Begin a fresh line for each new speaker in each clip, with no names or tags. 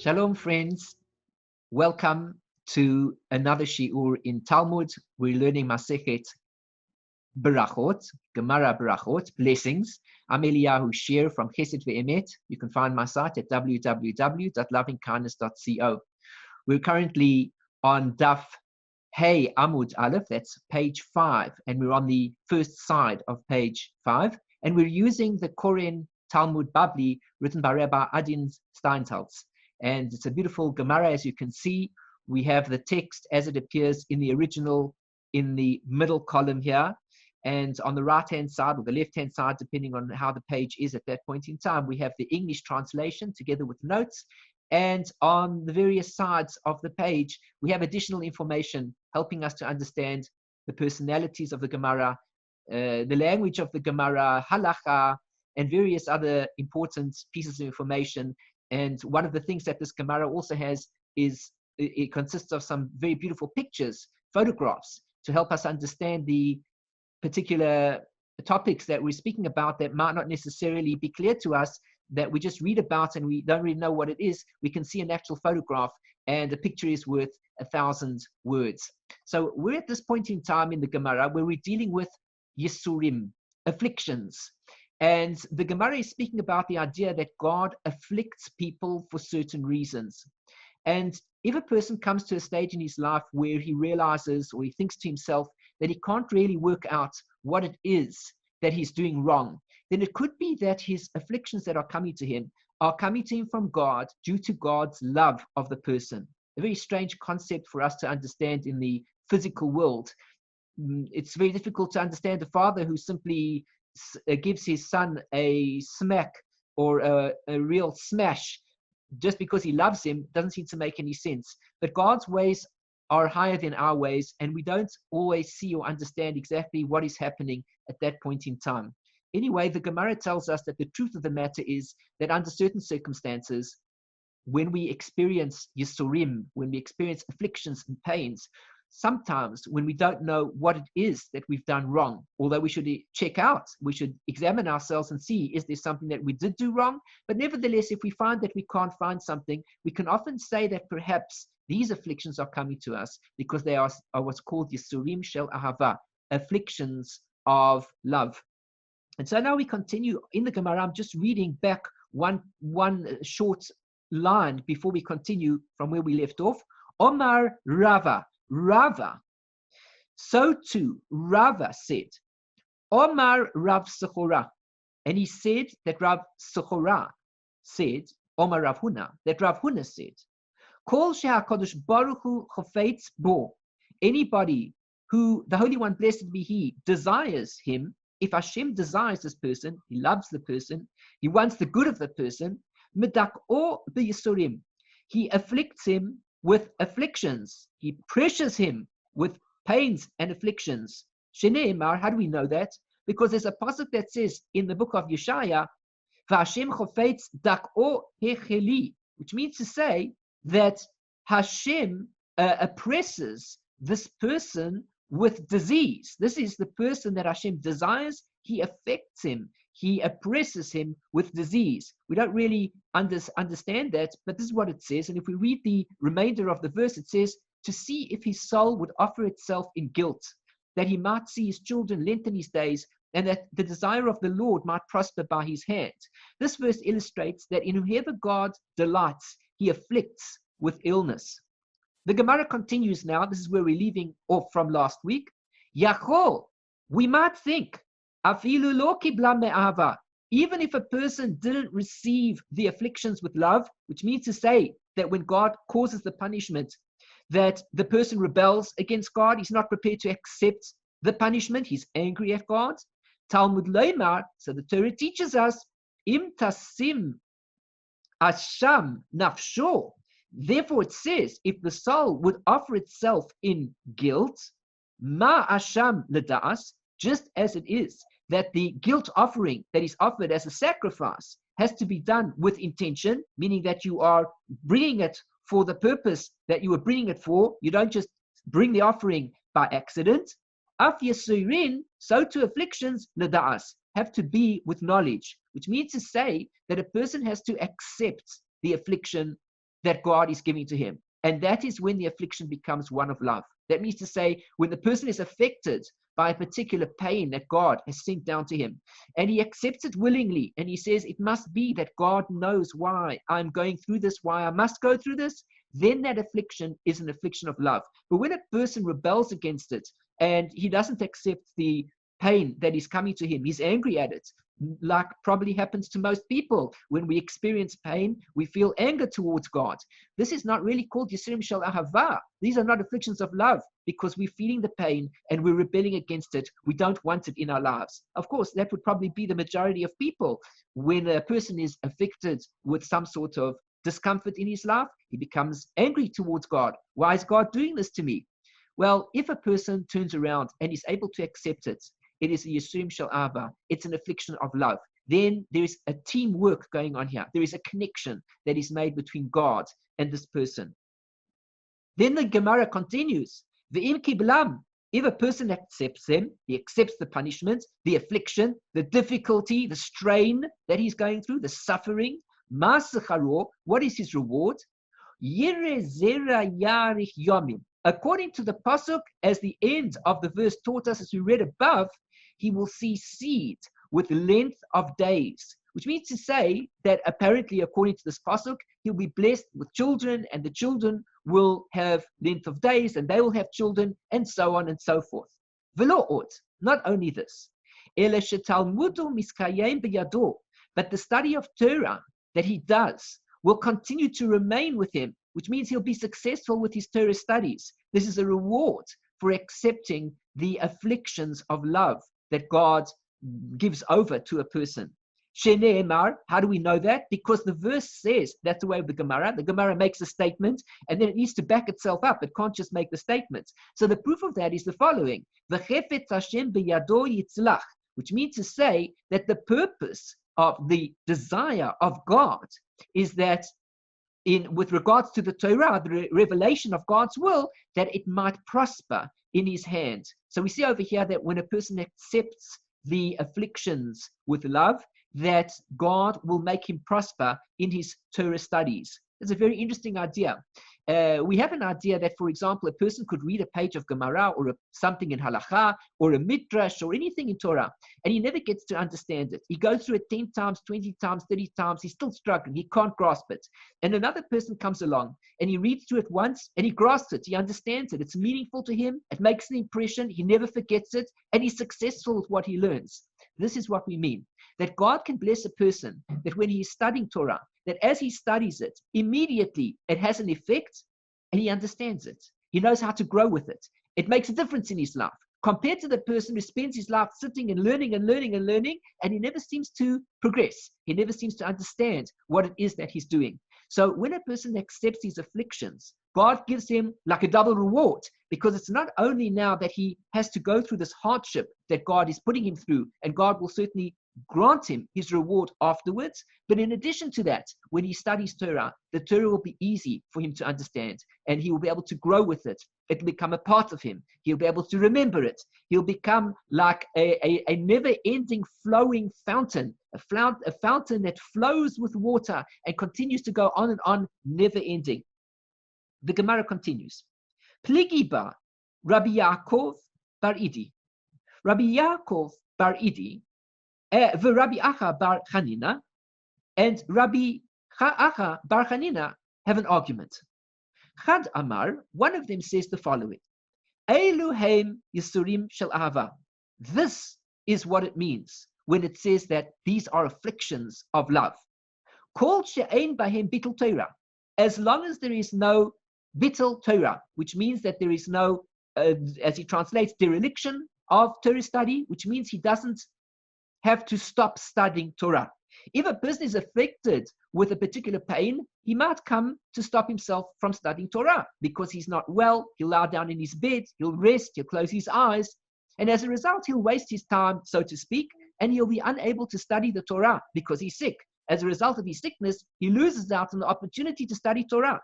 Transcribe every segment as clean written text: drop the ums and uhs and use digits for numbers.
Shalom, friends. Welcome to another shiur in Talmud. We're learning Masechet Berachot, Gemara Berachot, blessings. I'm Eliyahu Shir from Chesed Emet. You can find my site at www.lovingkindness.co. We're currently on Daf Hey Amud Aleph, that's page 5, and we're on the first side of page 5, and we're using the Koren Talmud Bavli written by Rabbi Adin Steinsaltz. And it's a beautiful Gemara, as you can see. We have the text as it appears in the original in the middle column here. And on the right-hand side or the left-hand side, depending on how the page is at that point in time, we have the English translation together with notes. And on the various sides of the page, we have additional information helping us to understand the personalities of the Gemara, the language of the Gemara, halacha, and various other important pieces of information. And one of the things that this Gemara also has is it consists of some very beautiful pictures, photographs, to help us understand the particular topics that we're speaking about that might not necessarily be clear to us, that we just read about and we don't really know what it is. We can see an actual photograph, and a picture is worth 1,000 words. So we're at this point in time in the Gemara where we're dealing with Yissurim, afflictions. And the Gemara is speaking about the idea that God afflicts people for certain reasons. And if a person comes to a stage in his life where he realizes or he thinks to himself that he can't really work out what it is that he's doing wrong, then it could be that his afflictions that are coming to him from God due to God's love of the person. A very strange concept for us to understand in the physical world. It's very difficult to understand a father who simply gives his son a smack or a real smash just because he loves him. Doesn't seem to make any sense. But God's ways are higher than our ways, and we don't always see or understand exactly what is happening at that point in time. Anyway, the Gemara tells us that the truth of the matter is that under certain circumstances, when we experience Yissurim, when we experience afflictions and pains, sometimes when we don't know what it is that we've done wrong, although we should check out, we should examine ourselves and see, is there something that we did do wrong? But nevertheless, if we find that we can't find something, we can often say that perhaps these afflictions are coming to us because they are what's called Yissurin Shel Ahavah, afflictions of love. And so now we continue in the Gemara. I'm just reading back one short line before we continue from where we left off. Omar Rava. So too, Rava said, Omar Rav Sechora. And he said that Rav Sechora said, Omar Rav Huna, that Rav Huna said, Kol she'HaKadosh Baruch Hu chafetz bo. Anybody who, the Holy One, blessed be He, desires him, if Hashem desires this person, He loves the person, He wants the good of the person, medak'o b'yisurim. He afflicts him with afflictions. He pressures him with pains and afflictions. Shene'emar, how do we know that? Because there's a pasuk that says in the book of Yeshaya, V'Hashem chofetz dak'o hecheli, which means to say that Hashem oppresses this person with disease. This is the person that Hashem desires. He affects him. He oppresses him with disease. We don't really understand that, but this is what it says. And if we read the remainder of the verse, it says, to see if his soul would offer itself in guilt, that he might see his children lengthen his days, and that the desire of the Lord might prosper by his hand. This verse illustrates that in whoever God delights, He afflicts with illness. The Gemara continues now. This is where we're leaving off from last week. Yachol, we might think, afilu lo kibla me'ahava, even if a person didn't receive the afflictions with love, which means to say that when God causes the punishment, that the person rebels against God, he's not prepared to accept the punishment, he's angry at God. Talmud Leimar, so the Torah teaches us, im tasim asham nafsho. Therefore it says, if the soul would offer itself in guilt, ma asham leda'as, just as it is that the guilt offering that is offered as a sacrifice has to be done with intention, meaning that you are bringing it for the purpose that you were bringing it for. You don't just bring the offering by accident. Af yisurin, so to afflictions, leda'as, have to be with knowledge, which means to say that a person has to accept the affliction that God is giving to him. And that is when the affliction becomes one of love. That means to say, when the person is affected by a particular pain that God has sent down to him, and he accepts it willingly, and he says, it must be that God knows why I'm going through this, why I must go through this, then that affliction is an affliction of love. But when a person rebels against it, and he doesn't accept the pain that is coming to him, he's angry at it, like probably happens to most people. When we experience pain, we feel anger towards God. This is not really called Yissurin Shel Ahavah. These are not afflictions of love, because we're feeling the pain and we're rebelling against it. We don't want it in our lives. Of course, that would probably be the majority of people. When a person is afflicted with some sort of discomfort in his life, he becomes angry towards God. Why is God doing this to me? Well, if a person turns around and is able to accept it, it is a Yissurin Shel Ahavah. It's an affliction of love. Then there is a teamwork going on here. There is a connection that is made between God and this person. Then the Gemara continues. Ve'im kiblam. If a person accepts them, he accepts the punishment, the affliction, the difficulty, the strain that he's going through, the suffering. Masacharo. What is his reward? Yire zera yarich yomim. According to the pasuk, as the end of the verse taught us, as we read above, he will see seed with length of days, which means to say that apparently, according to this pasuk, he'll be blessed with children, and the children will have length of days, and they will have children, and so on and so forth. V'lo ot, not only this, ele shetalmudu miskayem b'yado, but the study of Torah that he does will continue to remain with him, which means he'll be successful with his Torah studies. This is a reward for accepting the afflictions of love that God gives over to a person. Shene'emar, how do we know that? Because the verse says, that's the way of the Gemara. The Gemara makes a statement, and then it needs to back itself up. It can't just make the statement. So the proof of that is the following. V'chefetz Hashem b'yado yitzlach, which means to say that the purpose of the desire of God is that with regards to the Torah, the revelation of God's will, that it might prosper in his hand. So we see over here that when a person accepts the afflictions with love, that God will make him prosper in his Torah studies. It's a very interesting idea. We have an idea that, for example, a person could read a page of Gemara or something in Halacha or a Midrash or anything in Torah, and he never gets to understand it. He goes through it 10 times, 20 times, 30 times. He's still struggling. He can't grasp it. And another person comes along and he reads through it once and he grasps it. He understands it. It's meaningful to him. It makes an impression. He never forgets it, and he's successful with what he learns. This is what we mean. That God can bless a person, that when he is studying Torah, that as he studies it, immediately it has an effect and he understands it. He knows how to grow with it. It makes a difference in his life compared to the person who spends his life sitting and learning and learning and learning, and he never seems to progress. He never seems to understand what it is that he's doing. So when a person accepts these afflictions, God gives him like a double reward, because it's not only now that he has to go through this hardship that God is putting him through, and God will certainly grant him his reward afterwards, but in addition to that, when he studies Torah, the Torah will be easy for him to understand, and he will be able to grow with it. It will become a part of him. He'll be able to remember it. He'll become like a never-ending flowing fountain, a fountain that flows with water and continues to go on and on, never-ending. The Gemara continues. Pligiba, Rabbi Yaakov Bar Idi. Rabbi Yaakov Bar Idi, Rabbi Acha Bar Chanina, and Rabbi Acha Bar Chanina have an argument. Chad Amar, one of them says the following: Eluhem Yissurin Shel Ahavah. This is what it means when it says that these are afflictions of love. Kol she'ein bahem bitul Torah. As long as there is no bitul Torah, which means that there is no, as he translates, dereliction of Torah study, which means he doesn't have to stop studying Torah. If a person is afflicted with a particular pain, he might come to stop himself from studying Torah because he's not well. He'll lie down in his bed, he'll rest, he'll close his eyes, and as a result, he'll waste his time, so to speak, and he'll be unable to study the Torah because he's sick. As a result of his sickness, he loses out on the opportunity to study Torah.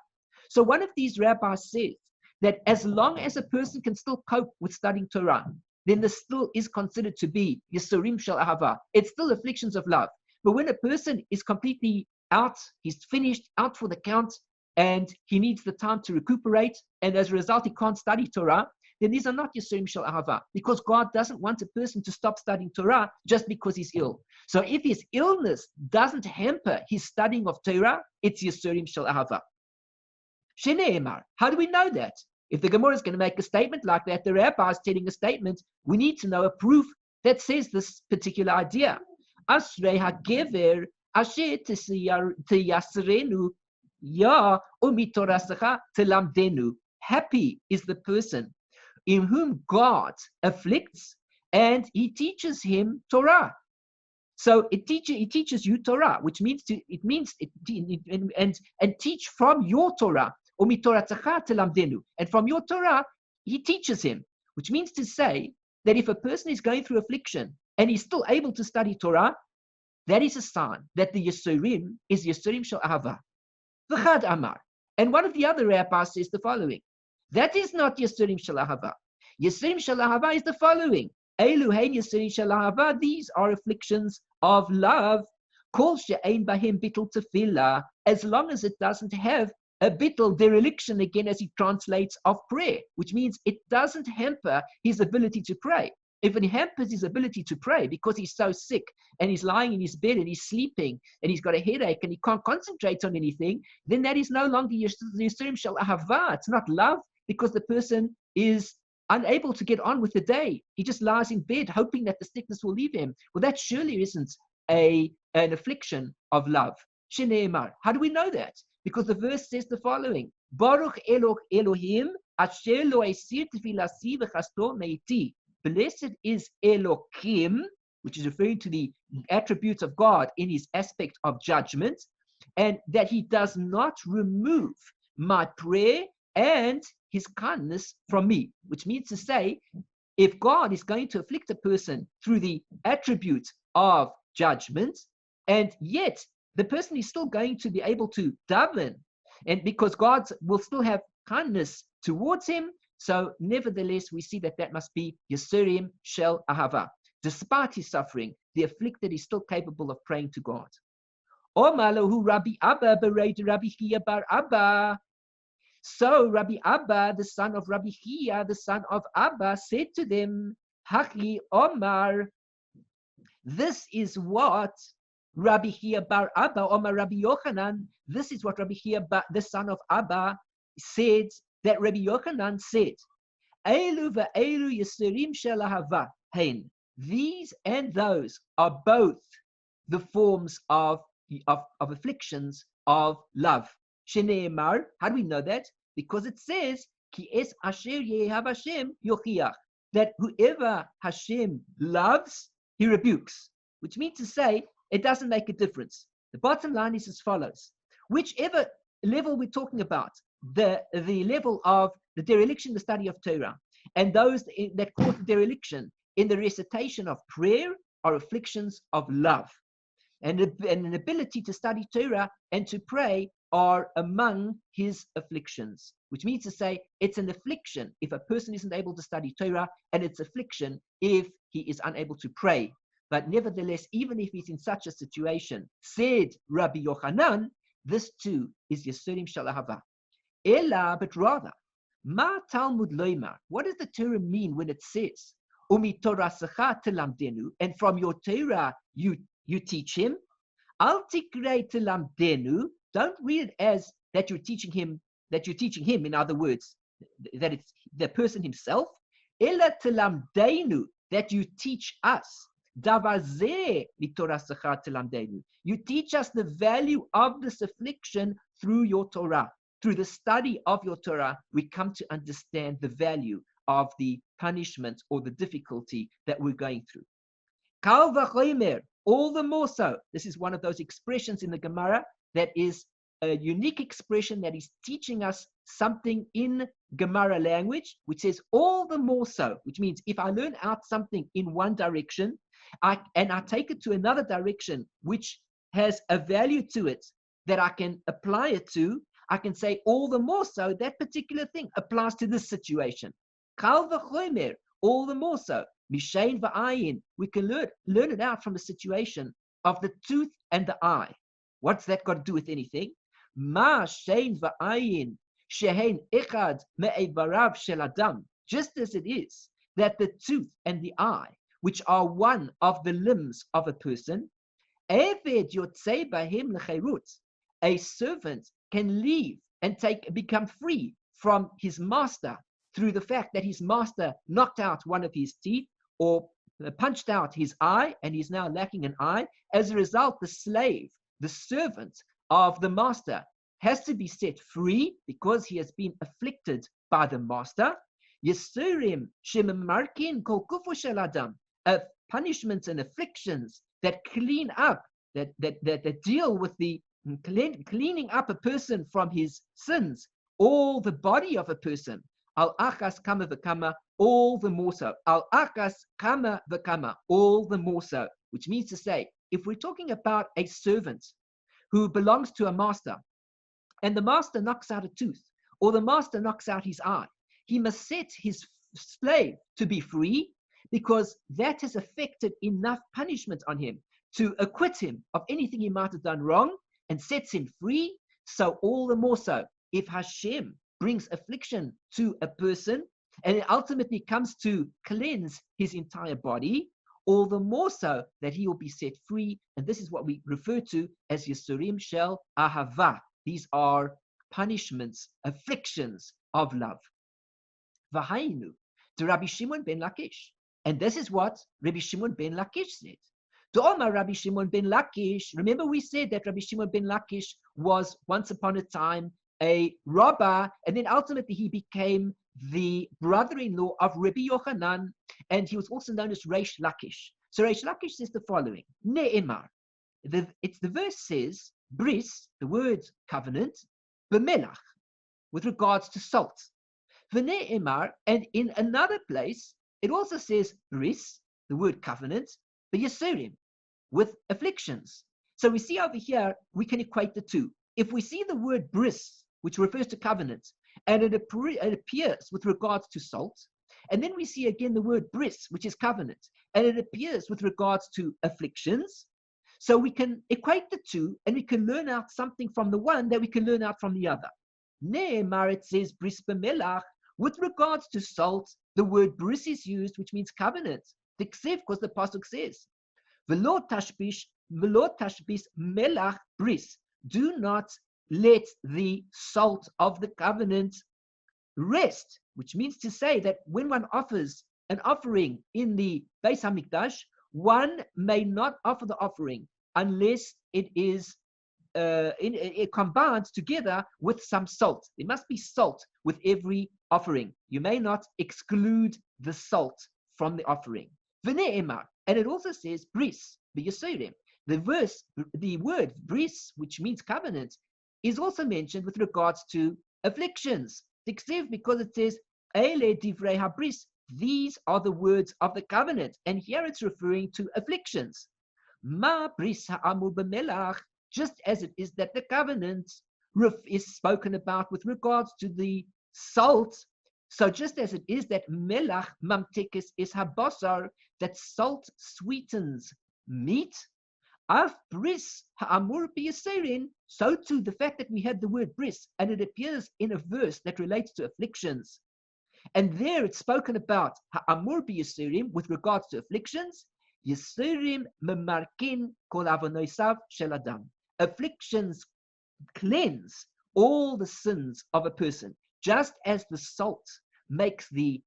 So one of these rabbis says that as long as a person can still cope with studying Torah, then this still is considered to be Yissurin Shel Ahavah. It's still afflictions of love. But when a person is completely out, he's finished, out for the count, and he needs the time to recuperate, and as a result, he can't study Torah, then these are not Yissurin Shel Ahavah, because God doesn't want a person to stop studying Torah just because he's ill. So if his illness doesn't hamper his studying of Torah, it's Yissurin Shel Ahavah. Shene'emar, how do we know that? If the Gemara is going to make a statement like that, the rabbi is telling a statement, we need to know a proof that says this particular idea. Asrei hagever asher tiyasrenu ya umitorasacha telamdenu. Happy is the person in whom God afflicts and he teaches him Torah. So he teaches you Torah, which means and teach from your Torah. And from your Torah, he teaches him, which means to say that if a person is going through affliction and he's still able to study Torah, that is a sign that the Yissurim is Yissurin Shel Ahavah. V'chad amar. And one of the other rabbis says the following. That is not Yissurin Shel Ahavah. Yissurin Shel Ahavah is the following. Elu hein Yissurin Shel Ahavah. These are afflictions of love. Kol she'ein bahem bittul tefillah. As long as it doesn't have a bittul, dereliction, again, as he translates, of prayer, which means it doesn't hamper his ability to pray. If it hampers his ability to pray because he's so sick and he's lying in his bed and he's sleeping and he's got a headache and he can't concentrate on anything, then that is no longer Yissurin Shel Ahavah. It's not love, because the person is unable to get on with the day. He just lies in bed hoping that the sickness will leave him. Well, that surely isn't an affliction of love. Shene'emar. How do we know that? Because the verse says the following: Baruch Elohim asher lo esir tefilasi v'chasto meiti. Blessed is Elohim, which is referring to the attributes of God in his aspect of judgment, and that he does not remove my prayer and his kindness from me, which means to say, if God is going to afflict a person through the attribute of judgment, and yet the person is still going to be able to daven, and because God will still have kindness towards him, so nevertheless we see that that must be Yissurin Shel Ahavah. Despite his suffering, the afflicted is still capable of praying to God. Omalahu Rabbi Abba bereid Rabbi Chia bar Abba. So Rabbi Abba, the son of Rabbi Chia, the son of Abba, said to them, Hachi Omar, this is what Rabbi Chia bar Abba, Omar Rabbi Yochanan, this is what Rabbi Chia, the son of Abba, said, that Rabbi Yochanan said, Elu va'elu Yissurin Shel Ahavah hein. These and those are both the forms of afflictions of love. Shene'emar, how do we know that? Because it says, Ki es asher yehav Hashem yochiach, that whoever Hashem loves, he rebukes. Which means to say, it doesn't make a difference. The bottom line is as follows. Whichever level we're talking about, the level of the dereliction, the study of Torah, and those that cause the dereliction in the recitation of prayer are afflictions of love. And an ability to study Torah and to pray are among his afflictions, which means to say it's an affliction if a person isn't able to study Torah, and it's affliction if he is unable to pray. But nevertheless, even if he's in such a situation, said Rabbi Yochanan, this too is Yissurin Shel Ahavah. Ela, but rather, Ma Talmud Loimar, what does the Torah mean when it says, Umi Torasacha telamdenu, and from your Torah you teach him? Al Tikrei telamdenu, don't read it as that you're teaching him, in other words, that it's the person himself. Ela telamdenu, that you teach us. Davazeh mitorasacha telamdenu. You teach us the value of this affliction through your Torah. Through the study of your Torah, we come to understand the value of the punishment or the difficulty that we're going through. Kal VaChomer, all the more so. This is one of those expressions in the Gemara that is a unique expression that is teaching us something in Gemara language, which says all the more so, which means if I learn out something in one direction, I take it to another direction, which has a value to it that I can apply it to, I can say all the more so that particular thing applies to this situation. Kal VaChomer, all the more so. Mishain va'ayin, we can learn it out from the situation of the tooth and the eye. What's that got to do with anything? Ma shein va'ayin shehen echad me'evarav shel adam. Just as it is that the tooth and the eye, which are one of the limbs of a person, eved yotzei b'hem lecherut, a servant can leave and become free from his master through the fact that his master knocked out one of his teeth or punched out his eye, and he's now lacking an eye. As a result, the slave, the servant of the master, has to be set free because he has been afflicted by the master. Yissurin Shel Ahavah, punishments and afflictions that clean up, that deal with the cleaning up a person from his sins, all the body of a person. Al achas kama v'kama, all the more so. Al achas kama v'kama, all the more so. Which means to say, if we're talking about a servant who belongs to a master, and the master knocks out a tooth, or the master knocks out his eye, he must set his slave to be free, because that has affected enough punishment on him to acquit him of anything he might have done wrong and sets him free. So all the more so, if Hashem brings affliction to a person and it ultimately comes to cleanse his entire body, all the more so that he will be set free. And this is what we refer to as Yissurin Shel Ahavah. These are punishments, afflictions of love. V'hainu to Rabbi Shimon ben Lakish. And this is what Rabbi Shimon ben Lakish said. To Omar Rabbi Shimon ben Lakish. Remember we said that Rabbi Shimon ben Lakish was once upon a time a robber, and then ultimately he became the brother-in-law of Rabbi Yochanan, and he was also known as Reish Lakish. So Reish Lakish says the following: Ne'emar. The verse says, bris, the word covenant, b'melach, with regards to salt. V'ne'emar, and in another place, it also says bris, the word covenant, b'yissurim, with afflictions. So we see over here, we can equate the two. If we see the word bris, which refers to covenant, and it appears with regards to salt, and then we see again the word bris, which is covenant, and it appears with regards to afflictions. So we can equate the two, and we can learn out something from the one that we can learn out from the other. Ne'emar, it says bris b'melach, with regards to salt, the word bris is used, which means covenant. Tiksef, because the pasuk says, v'lo tashbish melach bris. Do not let the salt of the covenant rest, which means to say that when one offers an offering in the Beis HaMikdash, one may not offer the offering unless it is it combined together with some salt. There must be salt with every offering. You may not exclude the salt from the offering. V'ne'emar, and it also says bris b'yissurim. The word bris, which means covenant, is also mentioned with regards to afflictions. Because it says Eile divrei habris, these are the words of the covenant, and here it's referring to afflictions. Ma bris ha'amur b'melach, just as it is that the covenant is spoken about with regards to the salt. So just as it is that melach mamtekes is habasar, that salt sweetens meat, af bris ha'amur b'yissurin, so too the fact that we have the word bris, and it appears in a verse that relates to afflictions, and there it's spoken about ha'amur b'yissurim with regards to afflictions. Yissurim memarkin kol avonosav shel adam. Afflictions cleanse all the sins of a person. Just as the salt makes the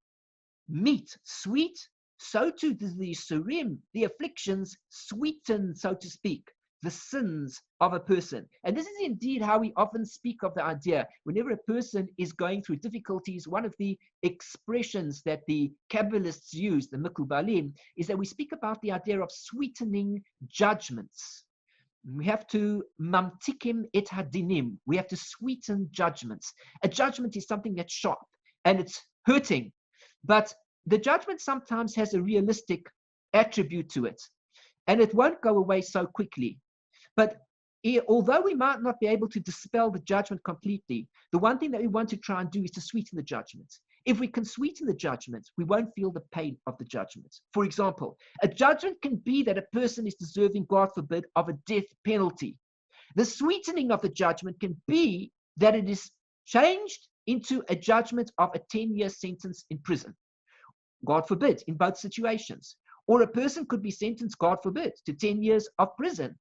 meat sweet, so too does the Yissurim, the afflictions, sweeten, so to speak, the sins of a person. And this is indeed how we often speak of the idea. Whenever a person is going through difficulties, one of the expressions that the Kabbalists use, the Mekubalim, is that we speak about the idea of sweetening judgments. We have to mamtikim et hadinim. We have to sweeten judgments. A judgment is something that's sharp and it's hurting, but the judgment sometimes has a realistic attribute to it, and it won't go away so quickly. But although we might not be able to dispel the judgment completely, the one thing that we want to try and do is to sweeten the judgment. If we can sweeten the judgment, we won't feel the pain of the judgment. For example, a judgment can be that a person is deserving, God forbid, of a death penalty. The sweetening of the judgment can be that it is changed into a judgment of a 10-year sentence in prison. God forbid, in both situations. Or a person could be sentenced, God forbid, to 10 years of prison.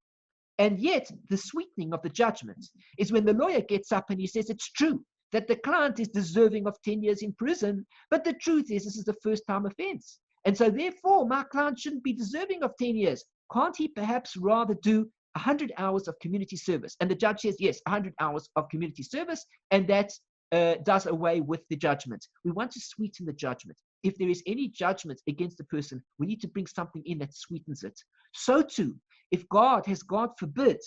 And yet, the sweetening of the judgment is when the lawyer gets up and he says it's true that the client is deserving of 10 years in prison, but the truth is this is a first-time offense. And so therefore, my client shouldn't be deserving of 10 years. Can't he perhaps rather do 100 hours of community service? And the judge says, yes, 100 hours of community service, and that does away with the judgment. We want to sweeten the judgment. If there is any judgment against a person, we need to bring something in that sweetens it. So too, if God has, God forbid,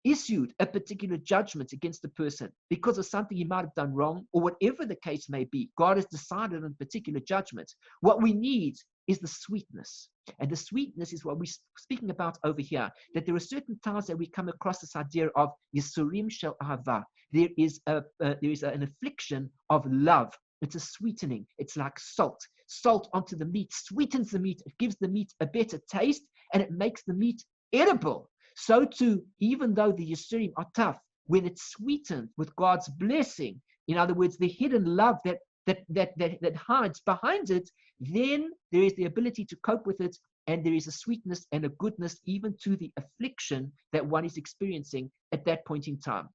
issued a particular judgment against a person because of something he might have done wrong, or whatever the case may be, God has decided on a particular judgment. What we need is the sweetness. And the sweetness is what we're speaking about over here, that there are certain times that we come across this idea of Yissurin Shel Ahavah. There is an affliction of love. It's a sweetening. It's like salt. Salt onto the meat sweetens the meat. It gives the meat a better taste, and it makes the meat edible. So too, even though the Yissurim are tough, when it's sweetened with God's blessing, in other words, the hidden love that hides behind it, then there is the ability to cope with it, and there is a sweetness and a goodness even to the affliction that one is experiencing at that point in time.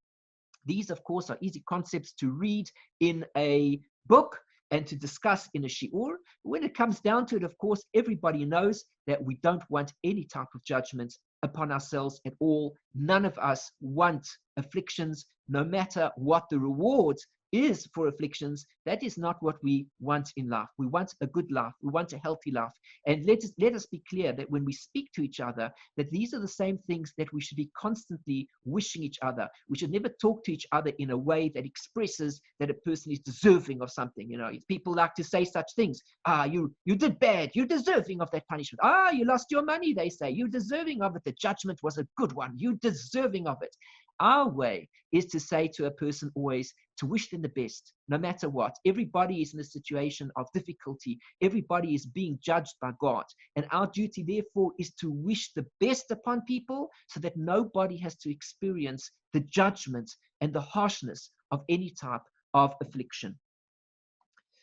These, of course, are easy concepts to read in a book and to discuss in a shiur. When it comes down to it, of course, everybody knows that we don't want any type of judgment upon ourselves at all. None of us want afflictions, no matter what the reward is for afflictions. That is not what we want in life. We want a good life. We want a healthy life. And let us be clear that when we speak to each other, that these are the same things that we should be constantly wishing each other. We should never talk to each other in a way that expresses that a person is deserving of something. You know, people like to say such things. You did bad. You're deserving of that punishment. You lost your money, they say. You're deserving of it. The judgment was a good one. You're deserving of it. Our way is to say to a person always, to wish them the best, no matter what. Everybody is in a situation of difficulty. Everybody is being judged by God. And our duty, therefore, is to wish the best upon people so that nobody has to experience the judgment and the harshness of any type of affliction.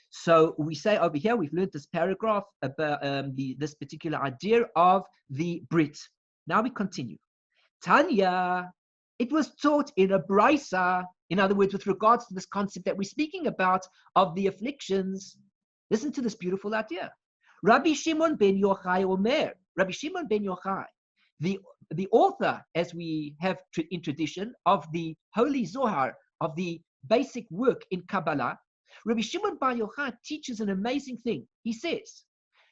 So we say over here, we've learned this paragraph about this particular idea of the Brit. Now we continue. Tanya. It was taught in a brisa, in other words, with regards to this concept that we're speaking about of the afflictions. Listen to this beautiful idea. Rabbi Shimon ben Yochai Omer, Rabbi Shimon ben Yochai, the author, as we have in tradition, of the Holy Zohar, of the basic work in Kabbalah, Rabbi Shimon Bar Yochai teaches an amazing thing. He says,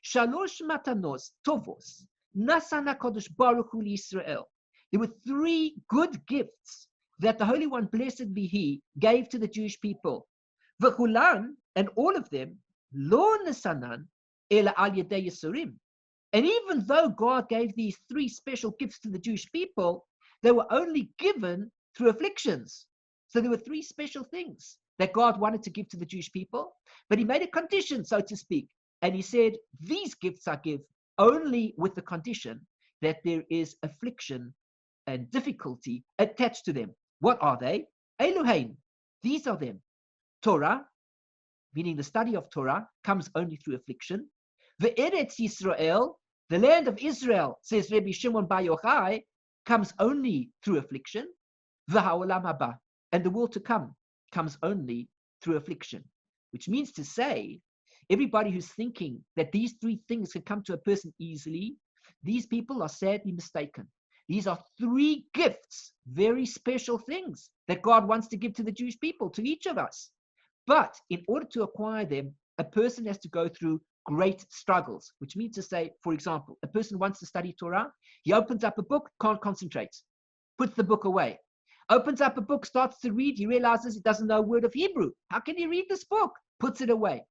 Shalosh matanos tovos nasana kodesh baruch hu Yisrael. There were 3 good gifts that the Holy One, blessed be He, gave to the Jewish people. V'chulan, and all of them, lo nesanan ela al yedei Yissurim. And even though God gave these 3 special gifts to the Jewish people, they were only given through afflictions. So there were 3 special things that God wanted to give to the Jewish people, but He made a condition, so to speak. And He said, these gifts I give only with the condition that there is affliction and difficulty attached to them. What are they? Elohein. These are them. Torah, meaning the study of Torah, comes only through affliction. The Eretz Yisrael, the land of Israel, says Rabbi Shimon Bar Yochai, comes only through affliction. The Olam HaBa, and the world to come, comes only through affliction. Which means to say, everybody who's thinking that these 3 things can come to a person easily, these people are sadly mistaken. These are 3 gifts, very special things that God wants to give to the Jewish people, to each of us. But in order to acquire them, a person has to go through great struggles, which means to say, for example, a person wants to study Torah, he opens up a book, can't concentrate, puts the book away. Opens up a book, starts to read, he realizes he doesn't know a word of Hebrew. How can he read this book? Puts it away.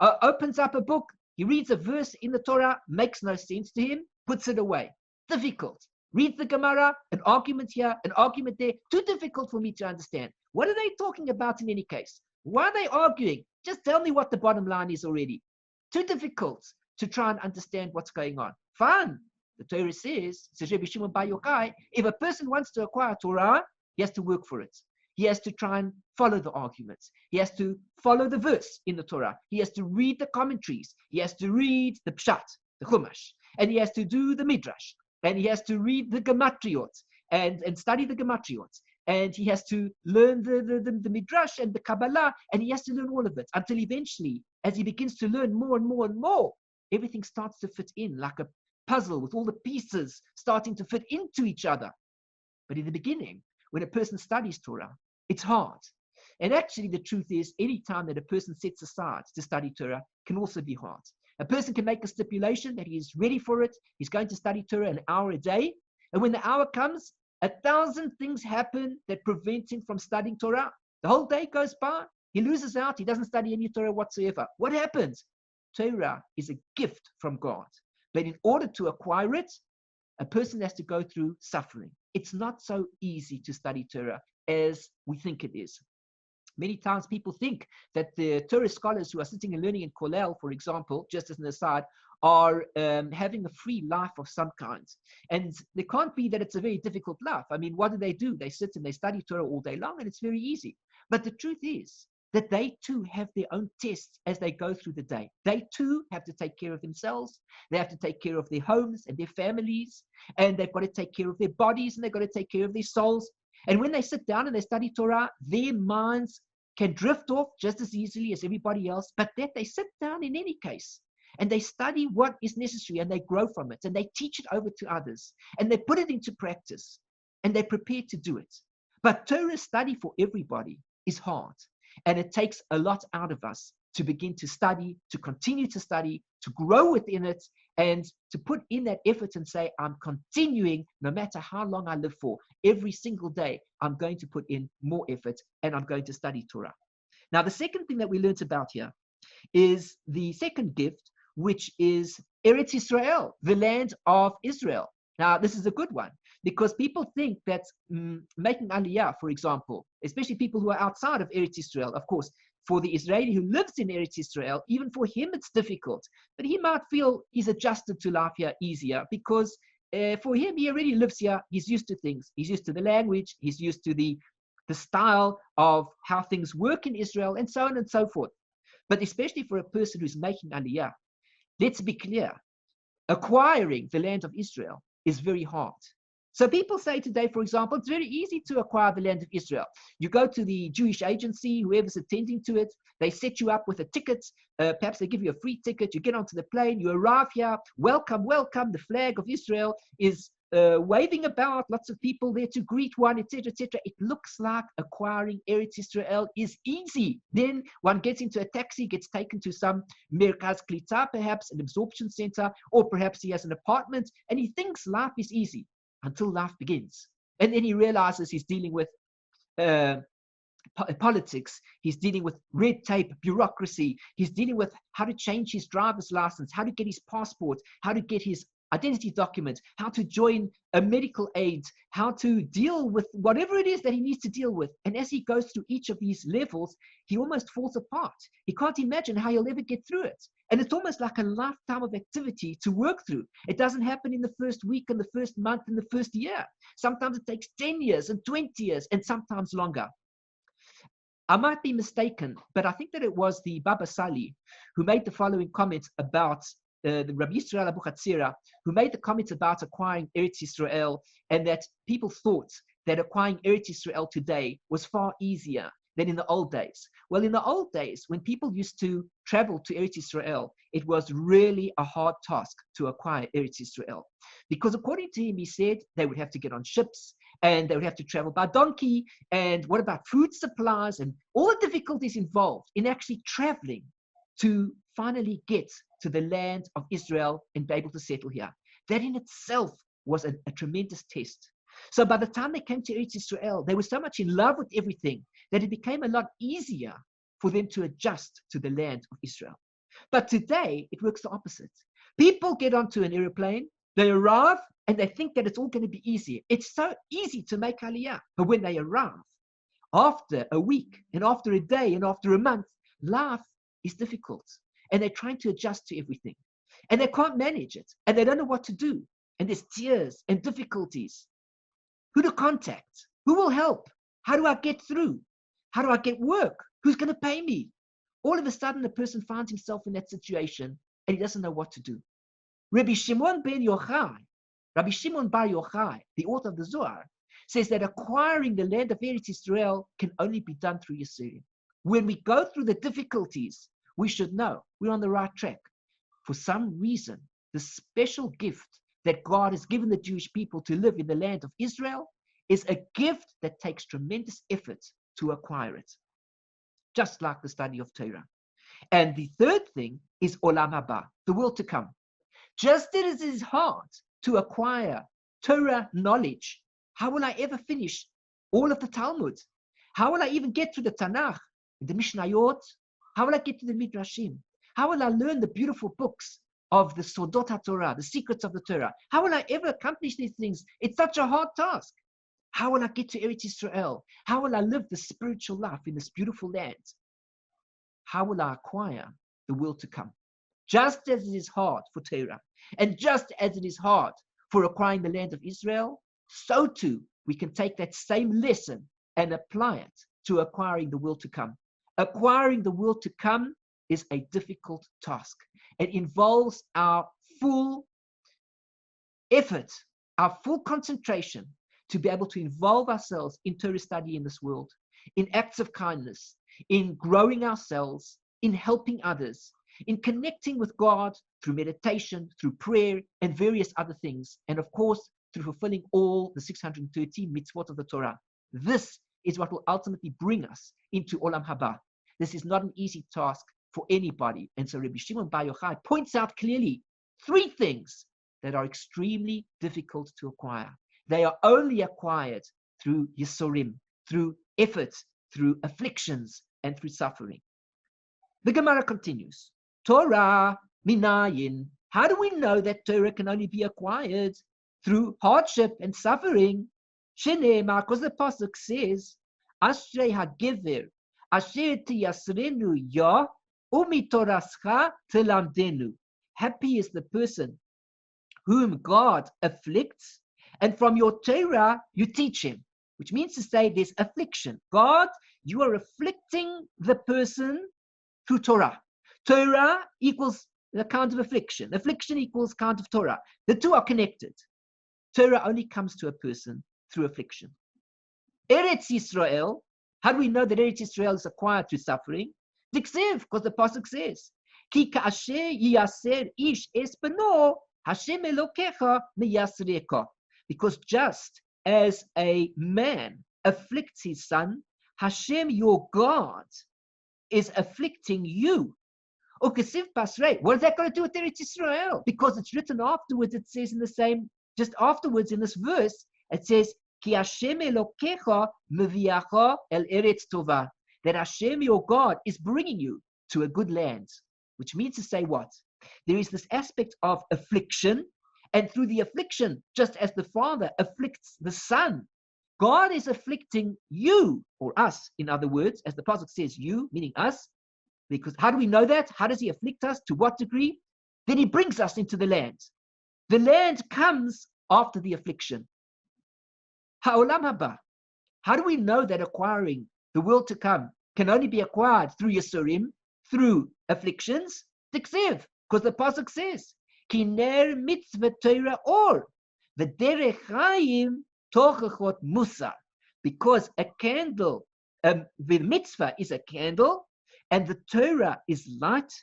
Opens up a book, he reads a verse in the Torah, makes no sense to him, puts it away. Difficult. Reads the Gemara, an argument here, an argument there, too difficult for me to understand. What are they talking about in any case? Why are they arguing? Just tell me what the bottom line is already. Too difficult to try and understand what's going on. Fine. The Torah says Rabbi Shimon Bar Yochai, if a person wants to acquire Torah, he has to work for it. He has to try and follow the arguments. He has to follow the verse in the Torah. He has to read the commentaries. He has to read the Pshat, the Chumash. And he has to do the Midrash. And he has to read the Gematriot and study the Gematriot. And he has to learn the Midrash and the Kabbalah. And he has to learn all of it until eventually, as he begins to learn more and more and more, everything starts to fit in like a puzzle with all the pieces starting to fit into each other. But in the beginning, when a person studies Torah, it's hard. And actually, the truth is, any time that a person sets aside to study Torah can also be hard. A person can make a stipulation that he is ready for it. He's going to study Torah an hour a day. And when the hour comes, 1,000 things happen that prevent him from studying Torah. The whole day goes by. He loses out. He doesn't study any Torah whatsoever. What happens? Torah is a gift from God. But in order to acquire it, a person has to go through suffering. It's not so easy to study Torah as we think it is. Many times people think that the Torah scholars who are sitting and learning in Kollel, for example, just as an aside, are having a free life of some kind. And it can't be that it's a very difficult life. I mean, what do? They sit and they study Torah all day long, and it's very easy. But the truth is that they too have their own tests as they go through the day. They too have to take care of themselves. They have to take care of their homes and their families. And they've got to take care of their bodies, and they've got to take care of their souls. And when they sit down and they study Torah, their minds can drift off just as easily as everybody else, but that they sit down in any case and they study what is necessary and they grow from it and they teach it over to others and they put it into practice and they're prepared to do it. But Torah study for everybody is hard, and it takes a lot out of us to begin to study, to continue to study, to grow within it, and to put in that effort and say, I'm continuing no matter how long I live for. Every single day, I'm going to put in more effort and I'm going to study Torah. Now, the second thing that we learned about here is the second gift, which is Eretz Yisrael, the land of Israel. Now, this is a good one because people think that making Aliyah, for example, especially people who are outside of Eretz Yisrael, of course, for the Israeli who lives in Eretz Yisrael, even for him it's difficult. But he might feel he's adjusted to life here easier because for him, he already lives here. He's used to things. He's used to the language. He's used to the style of how things work in Israel and so on and so forth. But especially for a person who's making Aliyah, let's be clear, acquiring the land of Israel is very hard. So people say today, for example, it's very easy to acquire the land of Israel. You go to the Jewish agency, whoever's attending to it, they set you up with a ticket. Perhaps they give you a free ticket. You get onto the plane, you arrive here, welcome, welcome. The flag of Israel is waving about, lots of people there to greet one, etc., etc. It looks like acquiring Eretz Yisrael is easy. Then one gets into a taxi, gets taken to some Merkaz Klita, perhaps an absorption center, or perhaps he has an apartment, and he thinks life is easy until life begins. And then he realizes he's dealing with politics, he's dealing with red tape, bureaucracy, he's dealing with how to change his driver's license, how to get his passport, how to get his identity document, how to join a medical aid, how to deal with whatever it is that he needs to deal with. And as he goes through each of these levels, he almost falls apart. He can't imagine how he'll ever get through it. And it's almost like a lifetime of activity to work through. It doesn't happen in the first week and the first month and the first year. Sometimes it takes 10 years and 20 years and sometimes longer. I might be mistaken, but I think that it was the Baba Sali who made the following comments about the Rabbi Yisrael Abu Chatzira, who made the comments about acquiring Eretz Yisrael, and that people thought that acquiring Eretz Yisrael today was far easier than in the old days. Well, in the old days, when people used to travel to Eretz Yisrael, it was really a hard task to acquire Eretz Yisrael. Because according to him, he said they would have to get on ships, and they would have to travel by donkey, and what about food supplies, and all the difficulties involved in actually traveling to finally get to the land of Israel and be able to settle here. That in itself was a tremendous test. So by the time they came to Eretz Yisrael, they were so much in love with everything that it became a lot easier for them to adjust to the land of Israel. But today, it works the opposite. People get onto an airplane, they arrive, and they think that it's all going to be easy. It's so easy to make Aliyah. But when they arrive, after a week, and after a day, and after a month, life is difficult. And they're trying to adjust to everything. And they can't manage it. And they don't know what to do. and there's tears and difficulties. Who to contact? Who will help? How do I get through? How do I get work? Who's going to pay me? All of a sudden, the person finds himself in that situation and he doesn't know what to do. Rabbi Shimon Bar Yochai, the author of the Zohar, says that acquiring the land of Eretz Yisrael can only be done through Yissurin. When we go through the difficulties, we should know we're on the right track. For some reason, the special gift that God has given the Jewish people to live in the land of Israel is a gift that takes tremendous effort to acquire it, just like the study of Torah. And the third thing is Olam HaBa, the world to come. Just as it is hard to acquire Torah knowledge, how will I ever finish all of the Talmud? How will I even get to the Tanakh, the Mishnayot? How will I get to the Midrashim? How will I learn the beautiful books of the Sodot HaTorah, the secrets of the Torah? How will I ever accomplish these things? It's such a hard task. How will I get to Eretz Yisrael? How will I live the spiritual life in this beautiful land? How will I acquire the world to come? Just as it is hard for Torah, and just as it is hard for acquiring the land of Israel, so too we can take that same lesson and apply it to acquiring the world to come. Acquiring the world to come is a difficult task. It involves our full effort, our full concentration to be able to involve ourselves in Torah study in this world, in acts of kindness, in growing ourselves, in helping others, in connecting with God through meditation, through prayer, and various other things, and of course, through fulfilling all the 613 mitzvot of the Torah. This is what will ultimately bring us into Olam HaBa. This is not an easy task for anybody. And so Rabbi Shimon Bar Yochai points out clearly three things that are extremely difficult to acquire. They are only acquired through Yissurim, through effort, through afflictions, and through suffering. The Gemara continues. Torah minayin. How do we know that Torah can only be acquired? Through hardship and suffering. Shenema, because the pasuk says, Ashrei hagever, asher tiyasrenu ya, umitorascha telamdenu. Happy is the person whom God afflicts, and from your Torah you teach him. Which means to say there's affliction. God, you are afflicting the person through Torah. Torah equals the count of affliction. Affliction equals count of Torah. The two are connected. Torah only comes to a person through affliction. Eretz Yisrael, how do we know that Eretz Yisrael is acquired through suffering? Diksiv, because the pasuk says, Ki ka'asher yiyaser ish es beno, Hashem elokecha miyasreka. Because just as a man afflicts his son, Hashem, your God, is afflicting you. Ukesiv pasrei. What is that going to do with Eretz Yisrael? Because it's written afterwards, it says in the same, just afterwards in this verse, it says, Ki Hashem elokecha meviacha el eretz tova. That Hashem, your God, is bringing you to a good land. Which means to say what? There is this aspect of affliction, and through the affliction, just as the father afflicts the son, God is afflicting you, or us, in other words, as the pasuk says, you, meaning us. Because how do we know that? How does he afflict us? To what degree? Then he brings us into the land. The land comes after the affliction. Olam HaBa. How do we know that acquiring the world to come can only be acquired through Yissurim, through afflictions? Tiksiv, because the pasuk says, Ki ner mitzvah Torah or v'derech chaim tochachot musar. Because a candle, the mitzvah is a candle, and the Torah is light,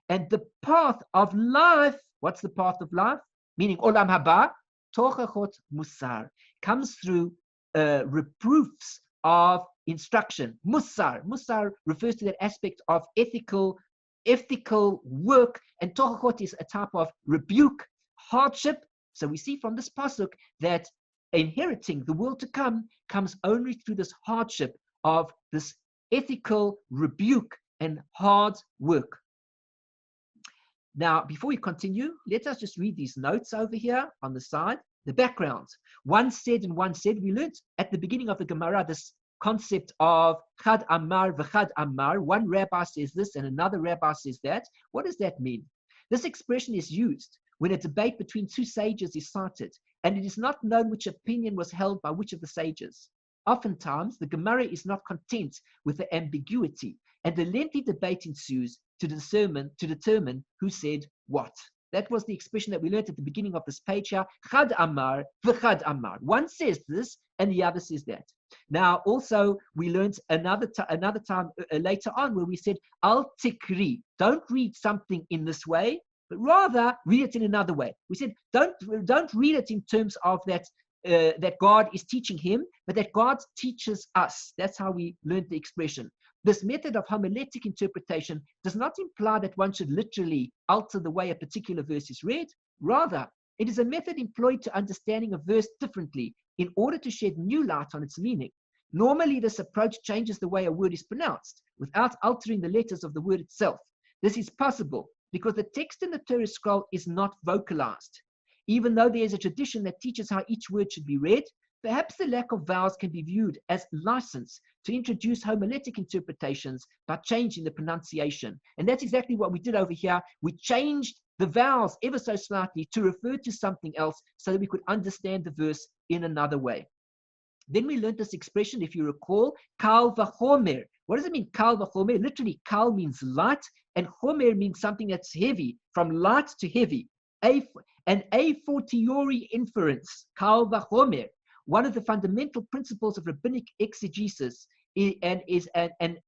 and the path of life, what's the path of life? Meaning Olam HaBa, tochachot musar, comes through reproofs of instruction. Musar refers to that aspect of ethical work, and tochachot is a type of rebuke, hardship. So we see from this pasuk that inheriting the world to come comes only through this hardship of this ethical rebuke and hard work. Now, before we continue, let us just read these notes over here on the side. The background. One said, we learned at the beginning of the Gemara this concept of chad amar v'chad amar. One rabbi says this and another rabbi says that. What does that mean? This expression is used when a debate between two sages is cited, and it is not known which opinion was held by which of the sages. Oftentimes, the Gemara is not content with the ambiguity, and a lengthy debate ensues to determine who said what. That was the expression that we learned at the beginning of this page here. Chad Amar, v'chad Amar. One says this, and the other says that. Now, also, we learned another time later on where we said, Al Tikrei. Don't read something in this way, but rather read it in another way. We said, don't read it in terms of that God is teaching him, but that God teaches us. That's how we learned the expression. This method of homiletic interpretation does not imply that one should literally alter the way a particular verse is read. Rather, it is a method employed to understanding a verse differently in order to shed new light on its meaning. Normally, this approach changes the way a word is pronounced without altering the letters of the word itself. This is possible because the text in the Torah scroll is not vocalized. Even though there is a tradition that teaches how each word should be read, perhaps the lack of vowels can be viewed as license to introduce homiletic interpretations by changing the pronunciation. And that's exactly what we did over here. We changed the vowels ever so slightly to refer to something else so that we could understand the verse in another way. Then we learned this expression, if you recall, Kal VaChomer. What does it mean, Kal VaChomer? Literally, Kal means light, and Chomer means something that's heavy, from light to heavy. An a fortiori inference, Kal VaChomer. One of the fundamental principles of rabbinic exegesis and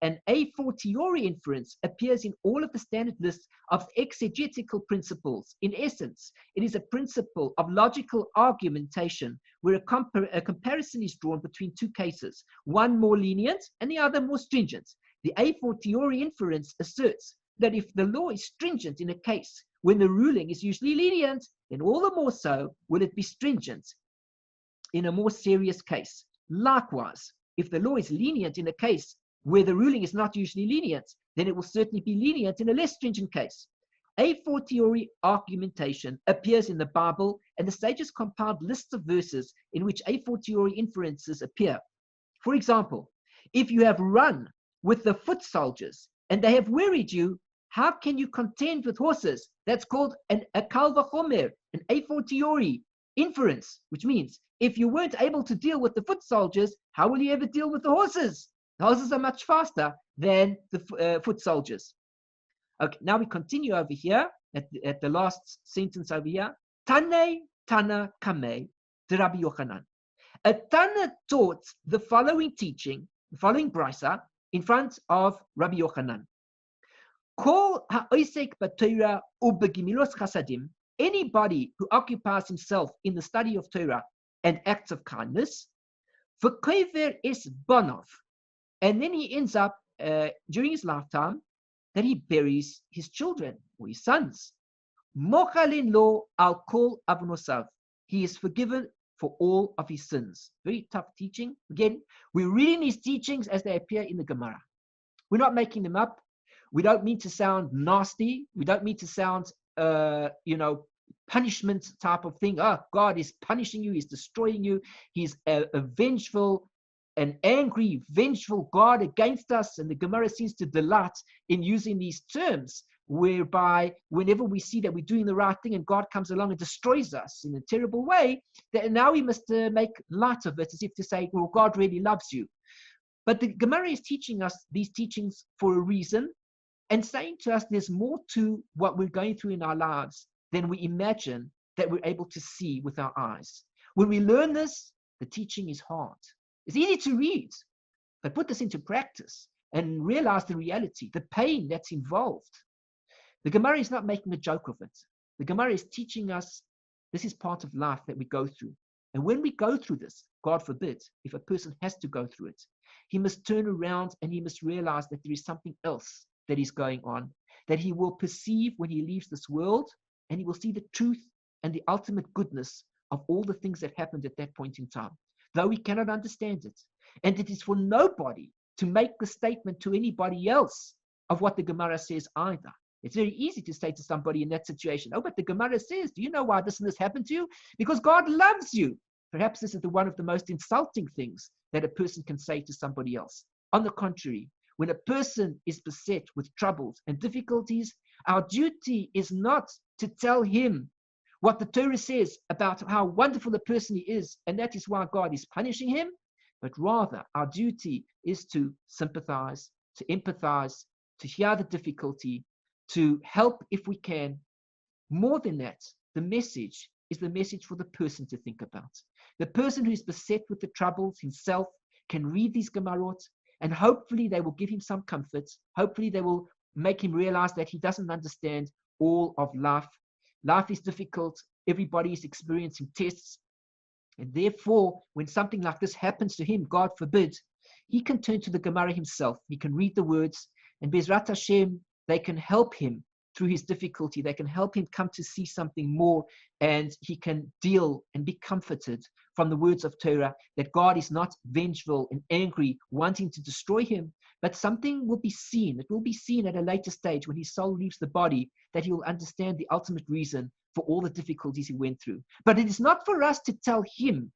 an a fortiori inference appears in all of the standard lists of exegetical principles. In essence, it is a principle of logical argumentation where a comparison is drawn between two cases, one more lenient and the other more stringent. The a fortiori inference asserts that if the law is stringent in a case when the ruling is usually lenient, then all the more so will it be stringent in a more serious case. Likewise, if the law is lenient in a case where the ruling is not usually lenient, then it will certainly be lenient in a less stringent case. A fortiori argumentation appears in the Bible, and the sages compiled lists of verses in which a fortiori inferences appear. For example, if you have run with the foot soldiers and they have wearied you, how can you contend with horses? That's called a Kal VaChomer, an a fortiori inference, which means if you weren't able to deal with the foot soldiers, how will you ever deal with the horses? The horses are much faster than the foot soldiers. Okay, now we continue over here at the last sentence over here. Tanna Kamei, the Rabbi Yochanan. A Tanna taught the following teaching, the following brisa, in front of Rabbi Yochanan. Kol ha'osek b'Torah u'b'gemilos chasadim. Anybody who occupies himself in the study of Torah and acts of kindness, v'kover es bonov, and then he ends up during his lifetime that he buries his children or his sons. Mochalin lo al kol avnosav. He is forgiven for all of his sins. Very tough teaching. Again, we're reading these teachings as they appear in the Gemara. We're not making them up. We don't mean to sound nasty. We don't mean to sound, punishment type of thing. Oh, God is punishing you. He's destroying you. He's a vengeful, an angry, vengeful God against us. And the Gemara seems to delight in using these terms, whereby whenever we see that we're doing the right thing and God comes along and destroys us in a terrible way, that now we must make light of it as if to say, well, God really loves you. But the Gemara is teaching us these teachings for a reason and saying to us there's more to what we're going through in our lives than we imagine that we're able to see with our eyes. When we learn this, the teaching is hard. It's easy to read, but put this into practice and realize the reality, the pain that's involved. The Gemara is not making a joke of it. The Gemara is teaching us this is part of life that we go through. And when we go through this, God forbid, if a person has to go through it, he must turn around and he must realize that there is something else that is going on, that he will perceive when he leaves this world, and he will see the truth and the ultimate goodness of all the things that happened at that point in time, though he cannot understand it. And it is for nobody to make the statement to anybody else of what the Gemara says either. It's very easy to say to somebody in that situation, oh, but the Gemara says, do you know why this and this happened to you? Because God loves you. Perhaps this is one of the most insulting things that a person can say to somebody else. On the contrary, when a person is beset with troubles and difficulties, our duty is not to tell him what the Torah says about how wonderful a person he is, and that is why God is punishing him, but rather our duty is to sympathize, to empathize, to hear the difficulty, to help if we can. More than that, the message is the message for the person to think about. The person who is beset with the troubles himself can read these Gemarot, and hopefully they will give him some comfort. Hopefully they will make him realize that he doesn't understand all of life. Life is difficult. Everybody is experiencing tests. And therefore, when something like this happens to him, God forbid, he can turn to the Gemara himself. He can read the words, and Bezrat Hashem, they can help him through his difficulty. They can help him come to see something more, and he can deal and be comforted from the words of Torah that God is not vengeful and angry, wanting to destroy him, but something will be seen. It will be seen at a later stage when his soul leaves the body, that he will understand the ultimate reason for all the difficulties he went through. But it is not for us to tell him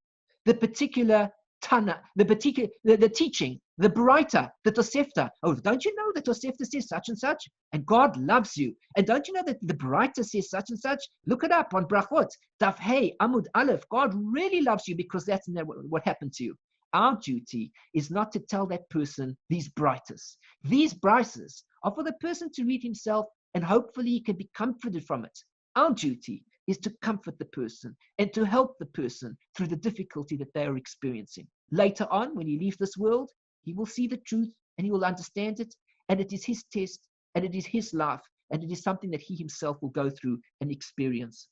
the particular Tanna, the teaching, the Baraita, the Tosefta. Oh, don't you know that Tosefta says such and such? And God loves you. And don't you know that the Baraita says such and such? Look it up on Berachot. Daf Hey, Amud Aleph. God really loves you because that's what happened to you. Our duty is not to tell that person these Baraitas. These Baraitas are for the person to read himself, and hopefully he can be comforted from it. Our duty is to comfort the person and to help the person through the difficulty that they are experiencing. Later on, when he leaves this world, he will see the truth and he will understand it, and it is his test, and it is his life, and it is something that he himself will go through and experience.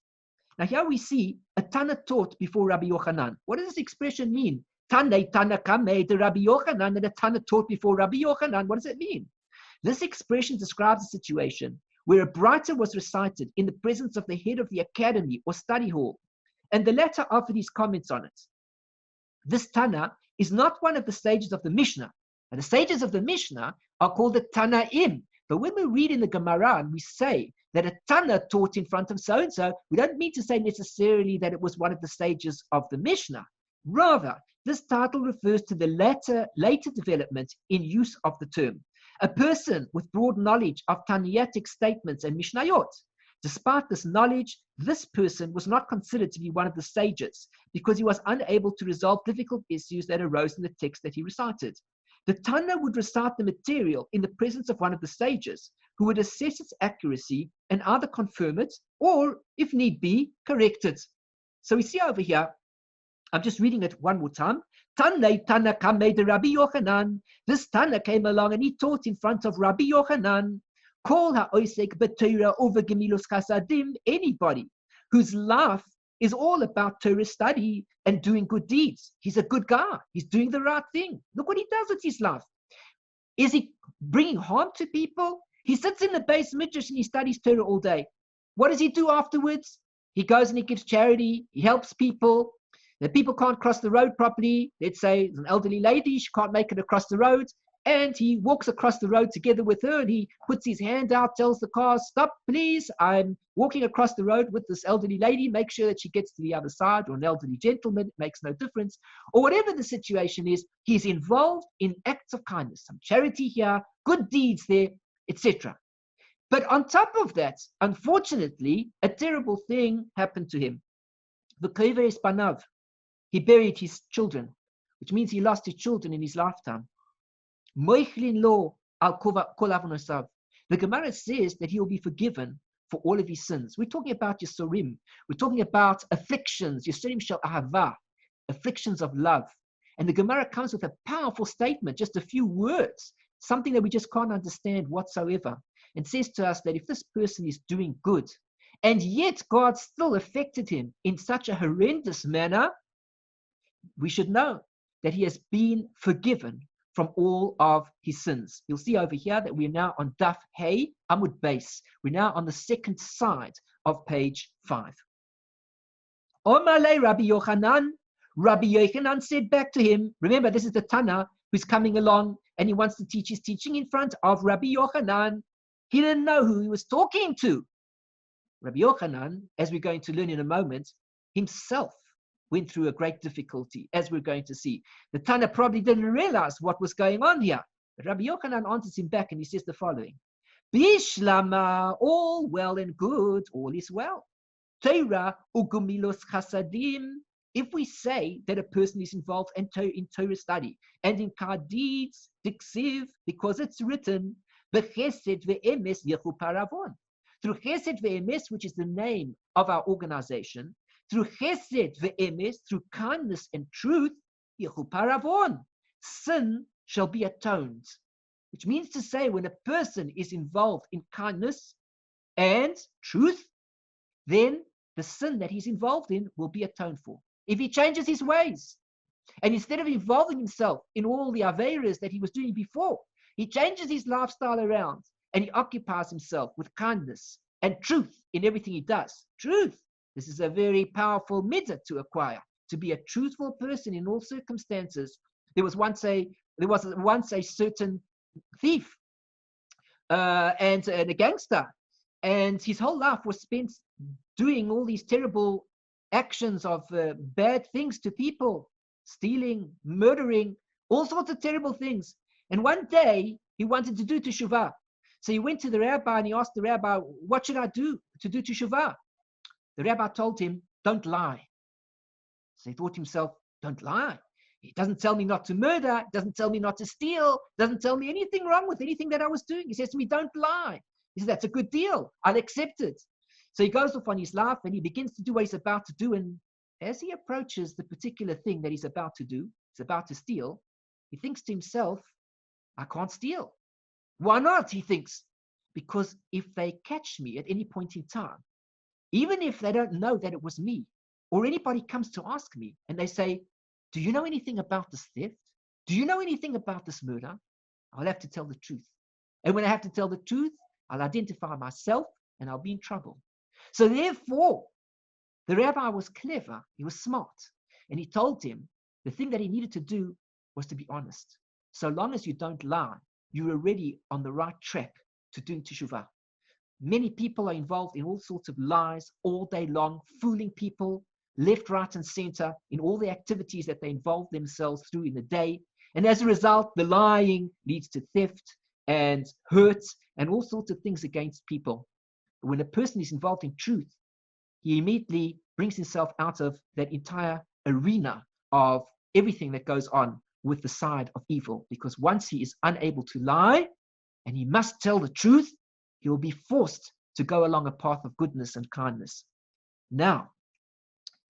Now here we see a Tanna taught before Rabbi Yochanan. What does this expression mean? Tanna kame de Rabbi Yochanan, and a Tanna taught before Rabbi Yochanan. What does it mean? This expression describes a situation where a Baraita was recited in the presence of the head of the academy or study hall, and the latter offered his comments on it. This Tanna is not one of the stages of the Mishnah. And the stages of the Mishnah are called the Tannaim. But when we read in the Gemara and we say that a Tanna taught in front of so-and-so, we don't mean to say necessarily that it was one of the stages of the Mishnah. Rather, this title refers to the later development in use of the term. A person with broad knowledge of Tanniatic statements and Mishnayot. Despite this knowledge, this person was not considered to be one of the sages because he was unable to resolve difficult issues that arose in the text that he recited. The Tanna would recite the material in the presence of one of the sages who would assess its accuracy and either confirm it or, if need be, correct it. So we see over here, I'm just reading it one more time. Tanna kame de Rabbi Yochanan. This Tanna came along and he taught in front of Rabbi Yochanan. Kol ha'osek b'Torah over gemilos chasadim. Anybody whose life is all about Torah study and doing good deeds. He's a good guy. He's doing the right thing. Look what he does with his life. Is he bringing harm to people? He sits in the base midrash and he studies Torah all day. What does he do afterwards? He goes and he gives charity. He helps people. The people can't cross the road properly. Let's say an elderly lady, she can't make it across the road. And he walks across the road together with her and he puts his hand out, tells the car, stop, please. I'm walking across the road with this elderly lady. Make sure that she gets to the other side, or an elderly gentleman. It makes no difference. Or whatever the situation is, he's involved in acts of kindness, some charity here, good deeds there, etc. But on top of that, unfortunately, a terrible thing happened to him. V'kover es banav. He buried his children, which means he lost his children in his lifetime. Moichlin lo al kol avonosav. The Gemara says that he will be forgiven for all of his sins. We're talking about Yissurim. We're talking about afflictions, Yissurin Shel Ahavah, afflictions of love. And the Gemara comes with a powerful statement, just a few words, something that we just can't understand whatsoever, and says to us that if this person is doing good, and yet God still affected him in such a horrendous manner, we should know that he has been forgiven from all of his sins. You'll see over here that we're now on Daf Hey Amud Base. We're now on the second side of page 5. Omalei Rabbi Yochanan. Rabbi Yochanan said back to him, remember this is the Tanna who's coming along and he wants to teach his teaching in front of Rabbi Yochanan. He didn't know who he was talking to. Rabbi Yochanan, as we're going to learn in a moment, himself went through a great difficulty, as we're going to see. The Tanna probably didn't realize what was going on here. But Rabbi Yochanan answers him back and he says the following. Bishlama, all well and good, all is well. Torah ugumilos chasadim. If we say that a person is involved in Torah study and in kadits, diksiv, because it's written, bechesed ve'emes yechu paravon. Through chesed ve'emes, which is the name of our organization, through chesed ve'emes, through kindness and truth, yechu paravon, sin shall be atoned. Which means to say, when a person is involved in kindness and truth, then the sin that he's involved in will be atoned for. If he changes his ways, and instead of involving himself in all the aveiros that he was doing before, he changes his lifestyle around and he occupies himself with kindness and truth in everything he does. Truth. This is a very powerful mitzvah to acquire, to be a truthful person in all circumstances. There was once a certain thief and a gangster, and his whole life was spent doing all these terrible actions of bad things to people, stealing, murdering, all sorts of terrible things. And one day he wanted to do Teshuvah. So he went to the rabbi and he asked the rabbi, what should I do to do Teshuvah? The rabbi told him, don't lie. So he thought to himself, don't lie. He doesn't tell me not to murder, doesn't tell me not to steal, doesn't tell me anything wrong with anything that I was doing. He says to me, don't lie. He says, that's a good deal. I'll accept it. So he goes off on his life and he begins to do what he's about to do. And as he approaches the particular thing that he's about to do, he's about to steal, he thinks to himself, I can't steal. Why not? He thinks, because if they catch me at any point in time, even if they don't know that it was me, or anybody comes to ask me and they say, do you know anything about this theft? Do you know anything about this murder? I'll have to tell the truth. And when I have to tell the truth, I'll identify myself and I'll be in trouble. So therefore, the rabbi was clever, he was smart, and he told him the thing that he needed to do was to be honest. So long as you don't lie, you're already on the right track to doing Teshuvah. Many people are involved in all sorts of lies all day long, fooling people left, right, and center in all the activities that they involve themselves through in the day. And as a result, the lying leads to theft and hurt and all sorts of things against people. When a person is involved in truth, he immediately brings himself out of that entire arena of everything that goes on with the side of evil. Because once he is unable to lie and he must tell the truth, he will be forced to go along a path of goodness and kindness. Now,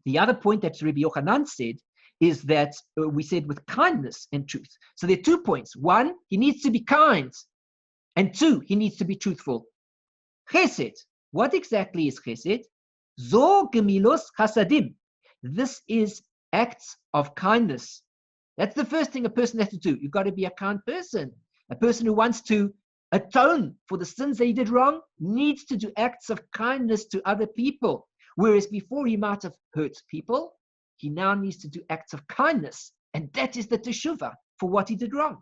the other point that Rabbi Yochanan said is that we said with kindness and truth. So there are 2 points. One, he needs to be kind. And 2, he needs to be truthful. Chesed. What exactly is chesed? Zo gemilos chasadim. This is acts of kindness. That's the first thing a person has to do. You've got to be a kind person. A person who wants to atone for the sins that he did wrong needs to do acts of kindness to other people. Whereas before he might have hurt people, he now needs to do acts of kindness. And that is the teshuvah for what he did wrong.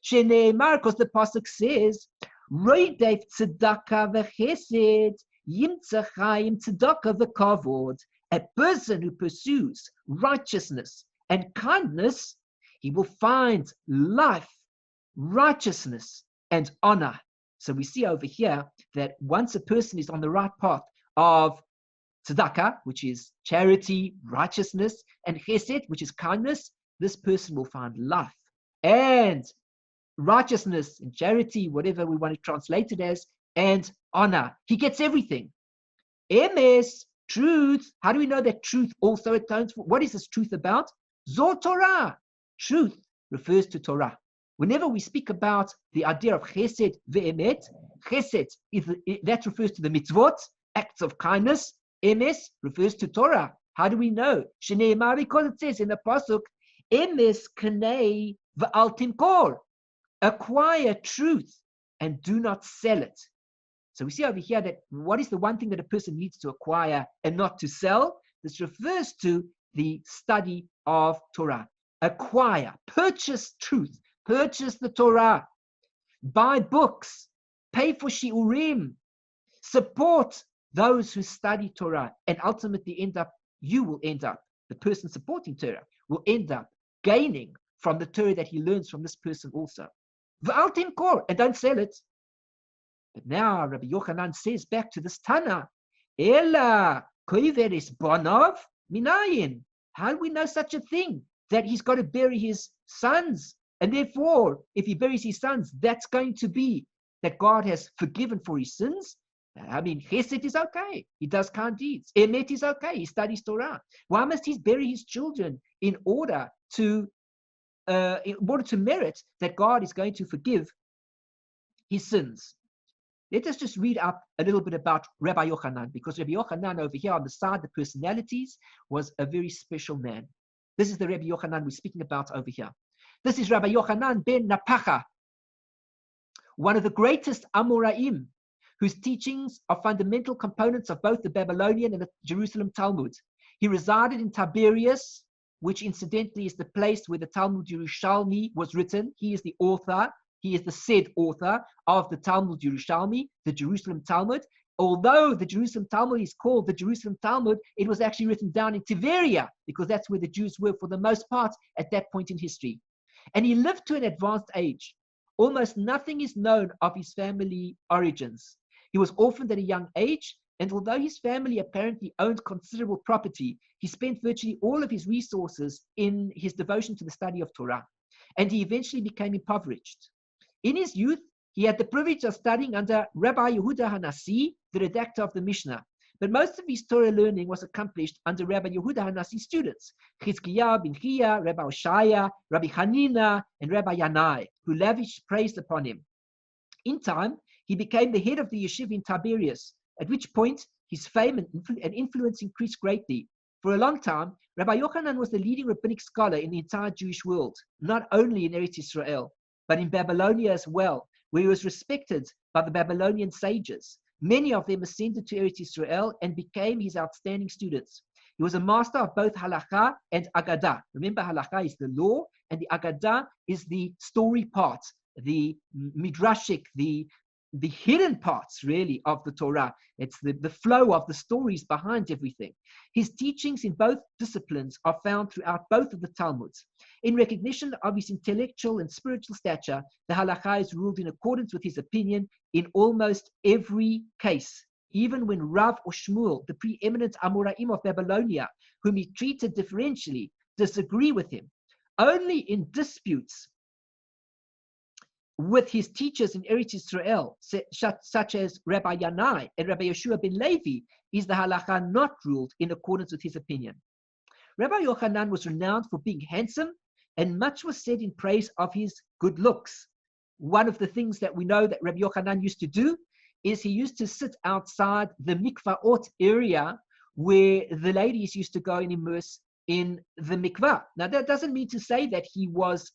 Shene'emar, because the pasuk says, Roidev tzedakah v'chesed, yimtzeh chaim tzedakah v'kavod. A person who pursues righteousness and kindness, he will find life, righteousness, and honor. So we see over here that once a person is on the right path of tzedakah, which is charity, righteousness, and chesed, which is kindness, this person will find life and righteousness and charity, whatever we want to translate it as, and honor. He gets everything. Emet, truth. How do we know that truth also atones for? What is this truth about? Zohar Torah. Truth refers to Torah. Whenever we speak about the idea of chesed ve'emet, chesed that refers to the mitzvot, acts of kindness. Emes refers to Torah. How do we know? Shene'emar, because it says in the pasuk, emes kanei v'al timkor. Acquire truth and do not sell it. So we see over here that what is the one thing that a person needs to acquire and not to sell? This refers to the study of Torah. Acquire, purchase truth, purchase the Torah, buy books, pay for shiurim, support those who study Torah, and ultimately the person supporting Torah will end up gaining from the Torah that he learns from this person also. V'al timkor, and don't sell it. But now Rabbi Yochanan says back to this Tanna, Ella Koiveris Bonov Minayin. How do we know such a thing? That he's got to bury his sons. And therefore, if he buries his sons, that's going to be that God has forgiven for his sins. I mean, Chesed is okay. He does kind deeds. Emet is okay. He studies Torah. Why must he bury his children in order to merit that God is going to forgive his sins? Let us just read up a little bit about Rabbi Yochanan, because Rabbi Yochanan over here on the side, the personalities, was a very special man. This is the Rabbi Yochanan we're speaking about over here. This is Rabbi Yochanan ben Napacha, one of the greatest Amoraim, whose teachings are fundamental components of both the Babylonian and the Jerusalem Talmud. He resided in Tiberias, which incidentally is the place where the Talmud Yerushalmi was written. He is the author. He is the said author of the Talmud Yerushalmi, the Jerusalem Talmud. Although the Jerusalem Talmud is called the Jerusalem Talmud, it was actually written down in Tiberia, because that's where the Jews were for the most part at that point in history. And he lived to an advanced age. Almost nothing is known of his family origins. He was orphaned at a young age, and although his family apparently owned considerable property, he spent virtually all of his resources in his devotion to the study of Torah, and he eventually became impoverished. In his youth, he had the privilege of studying under Rabbi Yehuda Hanassi, the redactor of the Mishnah, but most of his Torah learning was accomplished under Rabbi Yehuda Hanassi's students, Chizkiah bin Chia, Rabbi Oshaya, Rabbi Hanina, and Rabbi Yanai, who lavished praise upon him. In time, he became the head of the yeshiva in Tiberias, at which point his fame and influence increased greatly. For a long time, Rabbi Yochanan was the leading rabbinic scholar in the entire Jewish world, not only in Eretz Yisrael, but in Babylonia as well, where he was respected by the Babylonian sages. Many of them ascended to Eretz Yisrael and became his outstanding students. He was a master of both halakha and agadah. Remember, halakha is the law, and the agadah is the story part, the midrashic, the hidden parts, really, of the Torah. It's the flow of the stories behind everything. His teachings in both disciplines are found throughout both of the Talmuds. In recognition of his intellectual and spiritual stature, the halakha is ruled in accordance with his opinion in almost every case, even when Rav or Shmuel, the preeminent Amoraim of Babylonia, whom he treated differentially, disagree with him. Only in disputes with his teachers in Eretz Yisrael, such as Rabbi Yanai and Rabbi Yeshua ben Levi, is the halakha not ruled in accordance with his opinion. Rabbi Yochanan was renowned for being handsome, and much was said in praise of his good looks. One of the things that we know that Rabbi Yochanan used to do is he used to sit outside the mikvaot area where the ladies used to go and immerse in the mikvah. Now, that doesn't mean to say that he was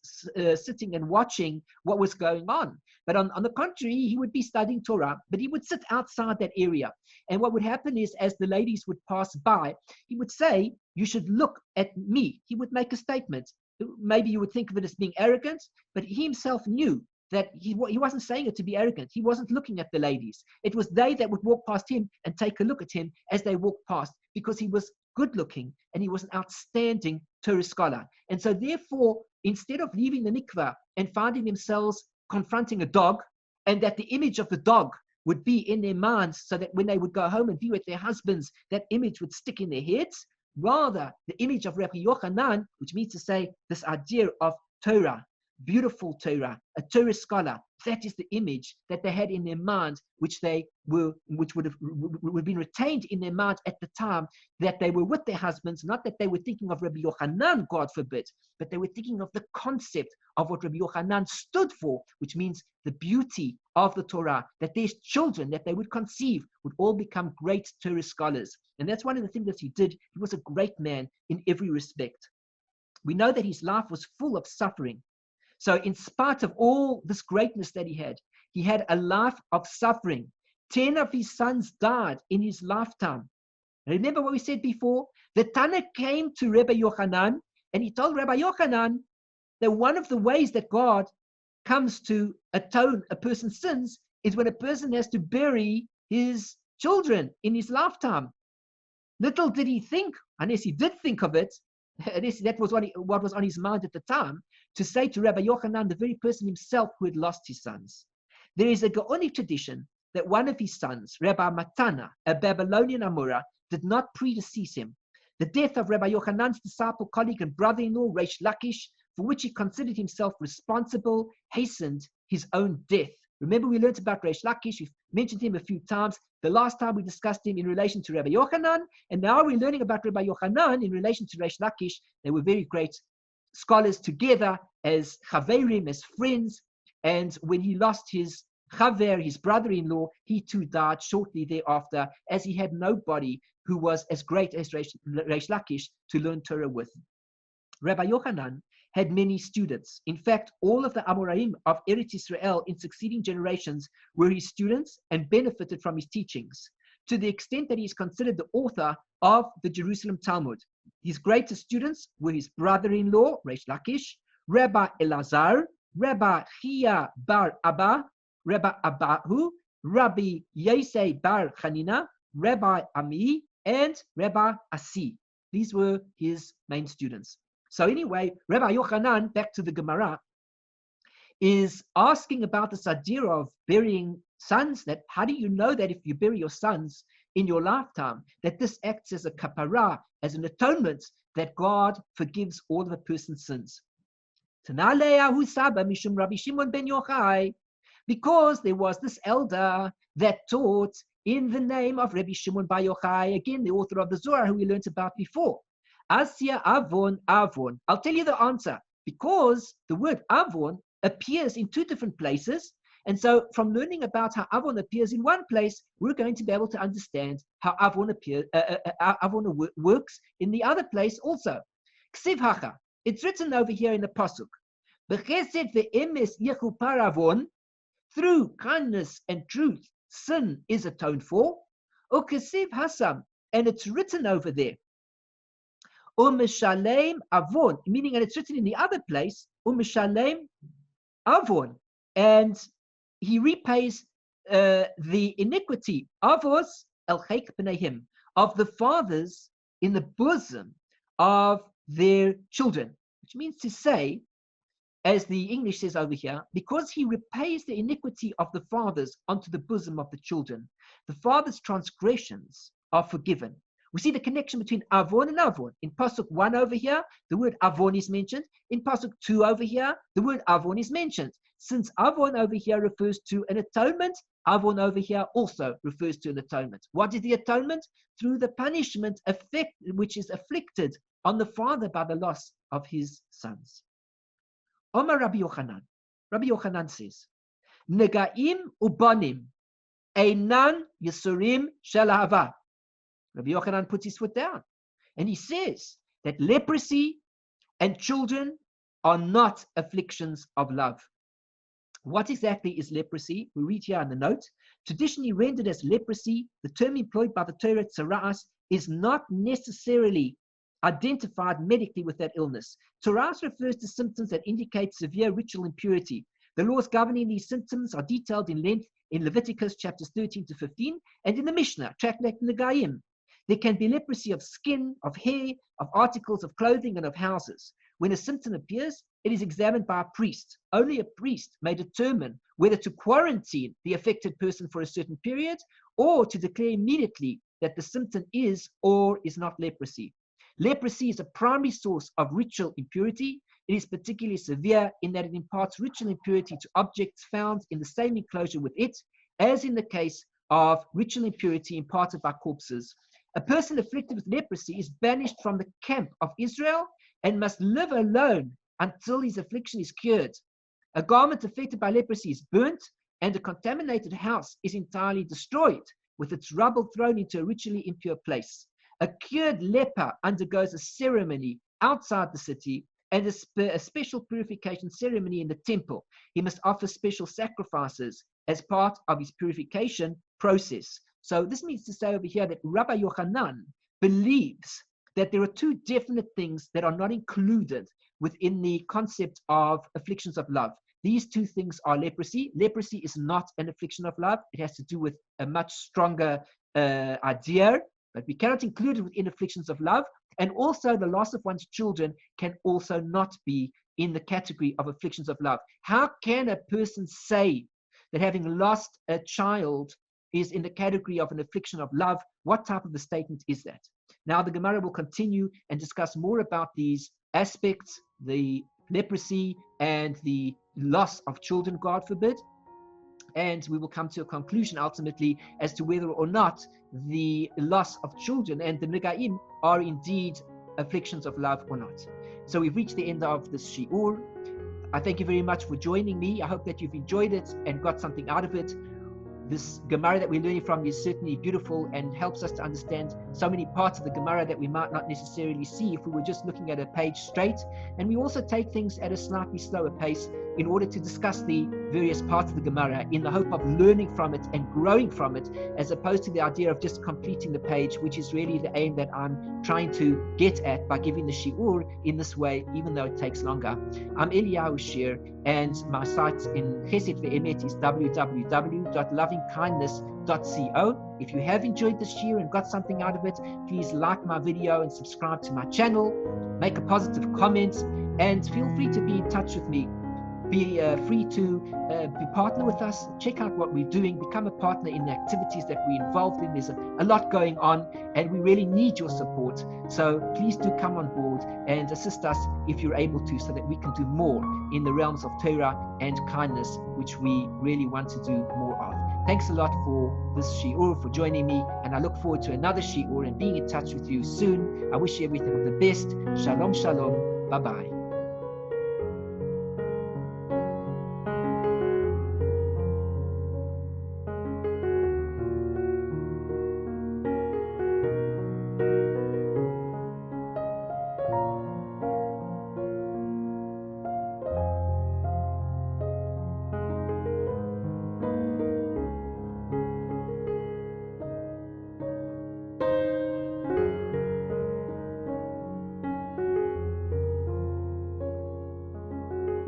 sitting and watching what was going on. But on the contrary, he would be studying Torah, but he would sit outside that area. And what would happen is, as the ladies would pass by, he would say, "You should look at me." He would make a statement. Maybe you would think of it as being arrogant, but he himself knew that he wasn't saying it to be arrogant. He wasn't looking at the ladies. It was they that would walk past him and take a look at him as they walked past, because he was good looking and he was an outstanding Torah scholar. And so therefore, instead of leaving the mikvah and finding themselves confronting a dog, and that the image of the dog would be in their minds, so that when they would go home and be with their husbands, that image would stick in their heads, rather the image of Rabbi Yochanan, which means to say this idea of Torah, beautiful Torah, a Torah scholar, that is the image that they had in their mind, which would have been retained in their mind at the time that they were with their husbands. Not that they were thinking of Rabbi Yochanan, God forbid, but they were thinking of the concept of what Rabbi Yochanan stood for, which means the beauty of the Torah, that their children that they would conceive would all become great Torah scholars. And that's one of the things that he did. He was a great man in every respect. We know that his life was full of suffering. So in spite of all this greatness that he had a life of suffering. 10 of his sons died in his lifetime. Remember what we said before? The Tanna came to Rabbi Yochanan, and he told Rabbi Yochanan that one of the ways that God comes to atone a person's sins is when a person has to bury his children in his lifetime. Little did he think, unless he did think of it, that was what was on his mind at the time, to say to Rabbi Yochanan, the very person himself who had lost his sons. There is a Gaonic tradition that one of his sons, Rabbi Matana, a Babylonian Amora, did not predecease him. The death of Rabbi Yochanan's disciple, colleague, and brother-in-law, Reish Lakish, for which he considered himself responsible, hastened his own death. Remember, we learned about Reish Lakish. We've mentioned him a few times. The last time we discussed him in relation to Rabbi Yochanan, and now we're learning about Rabbi Yochanan in relation to Reish Lakish. They were very great scholars together as chaverim, as friends. And when he lost his chaver, his brother-in-law, he too died shortly thereafter, as he had nobody who was as great as Reish Lakish to learn Torah with. Rabbi Yochanan had many students. In fact, all of the Amoraim of Eretz Yisrael in succeeding generations were his students and benefited from his teachings, to the extent that he is considered the author of the Jerusalem Talmud. His greatest students were his brother-in-law, Reish Lakish, Rabbi Elazar, Rabbi Chia Bar Abba, Rabbi Abahu, Rabbi Yosei Bar Chanina, Rabbi Ami, and Rabbi Asi. These were his main students. So anyway, Rabbi Yochanan, back to the Gemara, is asking about this idea of burying sons. That how do you know that if you bury your sons in your lifetime, that this acts as a kapara, as an atonement, that God forgives all of a person's sins? Tanna mishum Rabbi Shimon ben Yochai, because there was this elder that taught in the name of Rabbi Shimon Bar Yochai, again the author of the Zohar, who we learned about before. Asya avon avon. I'll tell you the answer. Because the word avon appears in two different places, and so from learning about how avon appears in one place, we're going to be able to understand how avon works in the other place also. Ksiv hacha. It's written over here in the pasuk. B'chesed ve'emes yechu paravon. Through kindness and truth, sin is atoned for. Ukesiv hasam, and it's written over there. Umishalem avon, meaning, and it's written in the other place, Umishalem avon, and he repays the iniquity avos el chek b'nehim, of the fathers in the bosom of their children, which means to say, as the English says over here, because he repays the iniquity of the fathers onto the bosom of the children, the fathers' transgressions are forgiven. We see the connection between avon and avon. In pasuk 1 over here, the word avon is mentioned. In pasuk 2 over here, the word avon is mentioned. Since avon over here refers to an atonement, avon over here also refers to an atonement. What is the atonement? Through the punishment which is afflicted on the father by the loss of his sons. Omar Rabbi Yochanan. Rabbi Yochanan says, Negaim ubanim einan Yissurin Shel Ahavah. Rabbi Yochanan puts his foot down, and he says that leprosy and children are not afflictions of love. What exactly is leprosy? We read here in the note. Traditionally rendered as leprosy, the term employed by the Torah Tzara'at is not necessarily identified medically with that illness. Tzara'at refers to symptoms that indicate severe ritual impurity. The laws governing these symptoms are detailed in length in Leviticus chapters 13 to 15 and in the Mishnah, Tractate Negaim. There can be leprosy of skin, of hair, of articles of clothing, and of houses. When a symptom appears, it is examined by a priest. Only a priest may determine whether to quarantine the affected person for a certain period or to declare immediately that the symptom is or is not leprosy. Leprosy is a primary source of ritual impurity. It is particularly severe in that it imparts ritual impurity to objects found in the same enclosure with it, as in the case of ritual impurity imparted by corpses. A person afflicted with leprosy is banished from the camp of Israel and must live alone until his affliction is cured. A garment affected by leprosy is burnt, and a contaminated house is entirely destroyed, with its rubble thrown into a ritually impure place. A cured leper undergoes a ceremony outside the city and a special purification ceremony in the temple. He must offer special sacrifices as part of his purification process. So this means to say over here that Rabbi Yochanan believes that there are two definite things that are not included within the concept of afflictions of love. These two things are leprosy. Leprosy is not an affliction of love. It has to do with a much stronger idea, but we cannot include it within afflictions of love. And also the loss of one's children can also not be in the category of afflictions of love. How can a person say that having lost a child is in the category of an affliction of love. What type of a statement is that? Now the Gemara will continue and discuss more about these aspects, the leprosy and the loss of children, God forbid. And we will come to a conclusion ultimately as to whether or not the loss of children and the Negaim are indeed afflictions of love or not. So we've reached the end of this shiur. I thank you very much for joining me. I hope that you've enjoyed it and got something out of it. This Gemara that we're learning from is certainly beautiful and helps us to understand so many parts of the Gemara that we might not necessarily see if we were just looking at a page straight. And we also take things at a slightly slower pace in order to discuss the various parts of the Gemara in the hope of learning from it and growing from it, as opposed to the idea of just completing the page, which is really the aim that I'm trying to get at by giving the shiur in this way, even though it takes longer. I'm Eliyahu Shir, and my site in Chesed ve'emet is www.lovingkindness.co. If you have enjoyed this shiur and got something out of it, please like my video and subscribe to my channel, make a positive comment, and feel free to be in touch with me. Be free to be partner with us, check out what we're doing, become a partner in the activities that we're involved in. There's a lot going on and we really need your support. So please do come on board and assist us if you're able to, so that we can do more in the realms of Torah and kindness, which we really want to do more of. Thanks a lot for this shiur, for joining me, and I look forward to another shiur and being in touch with you soon. I wish you everything of the best. Shalom, shalom. Bye-bye.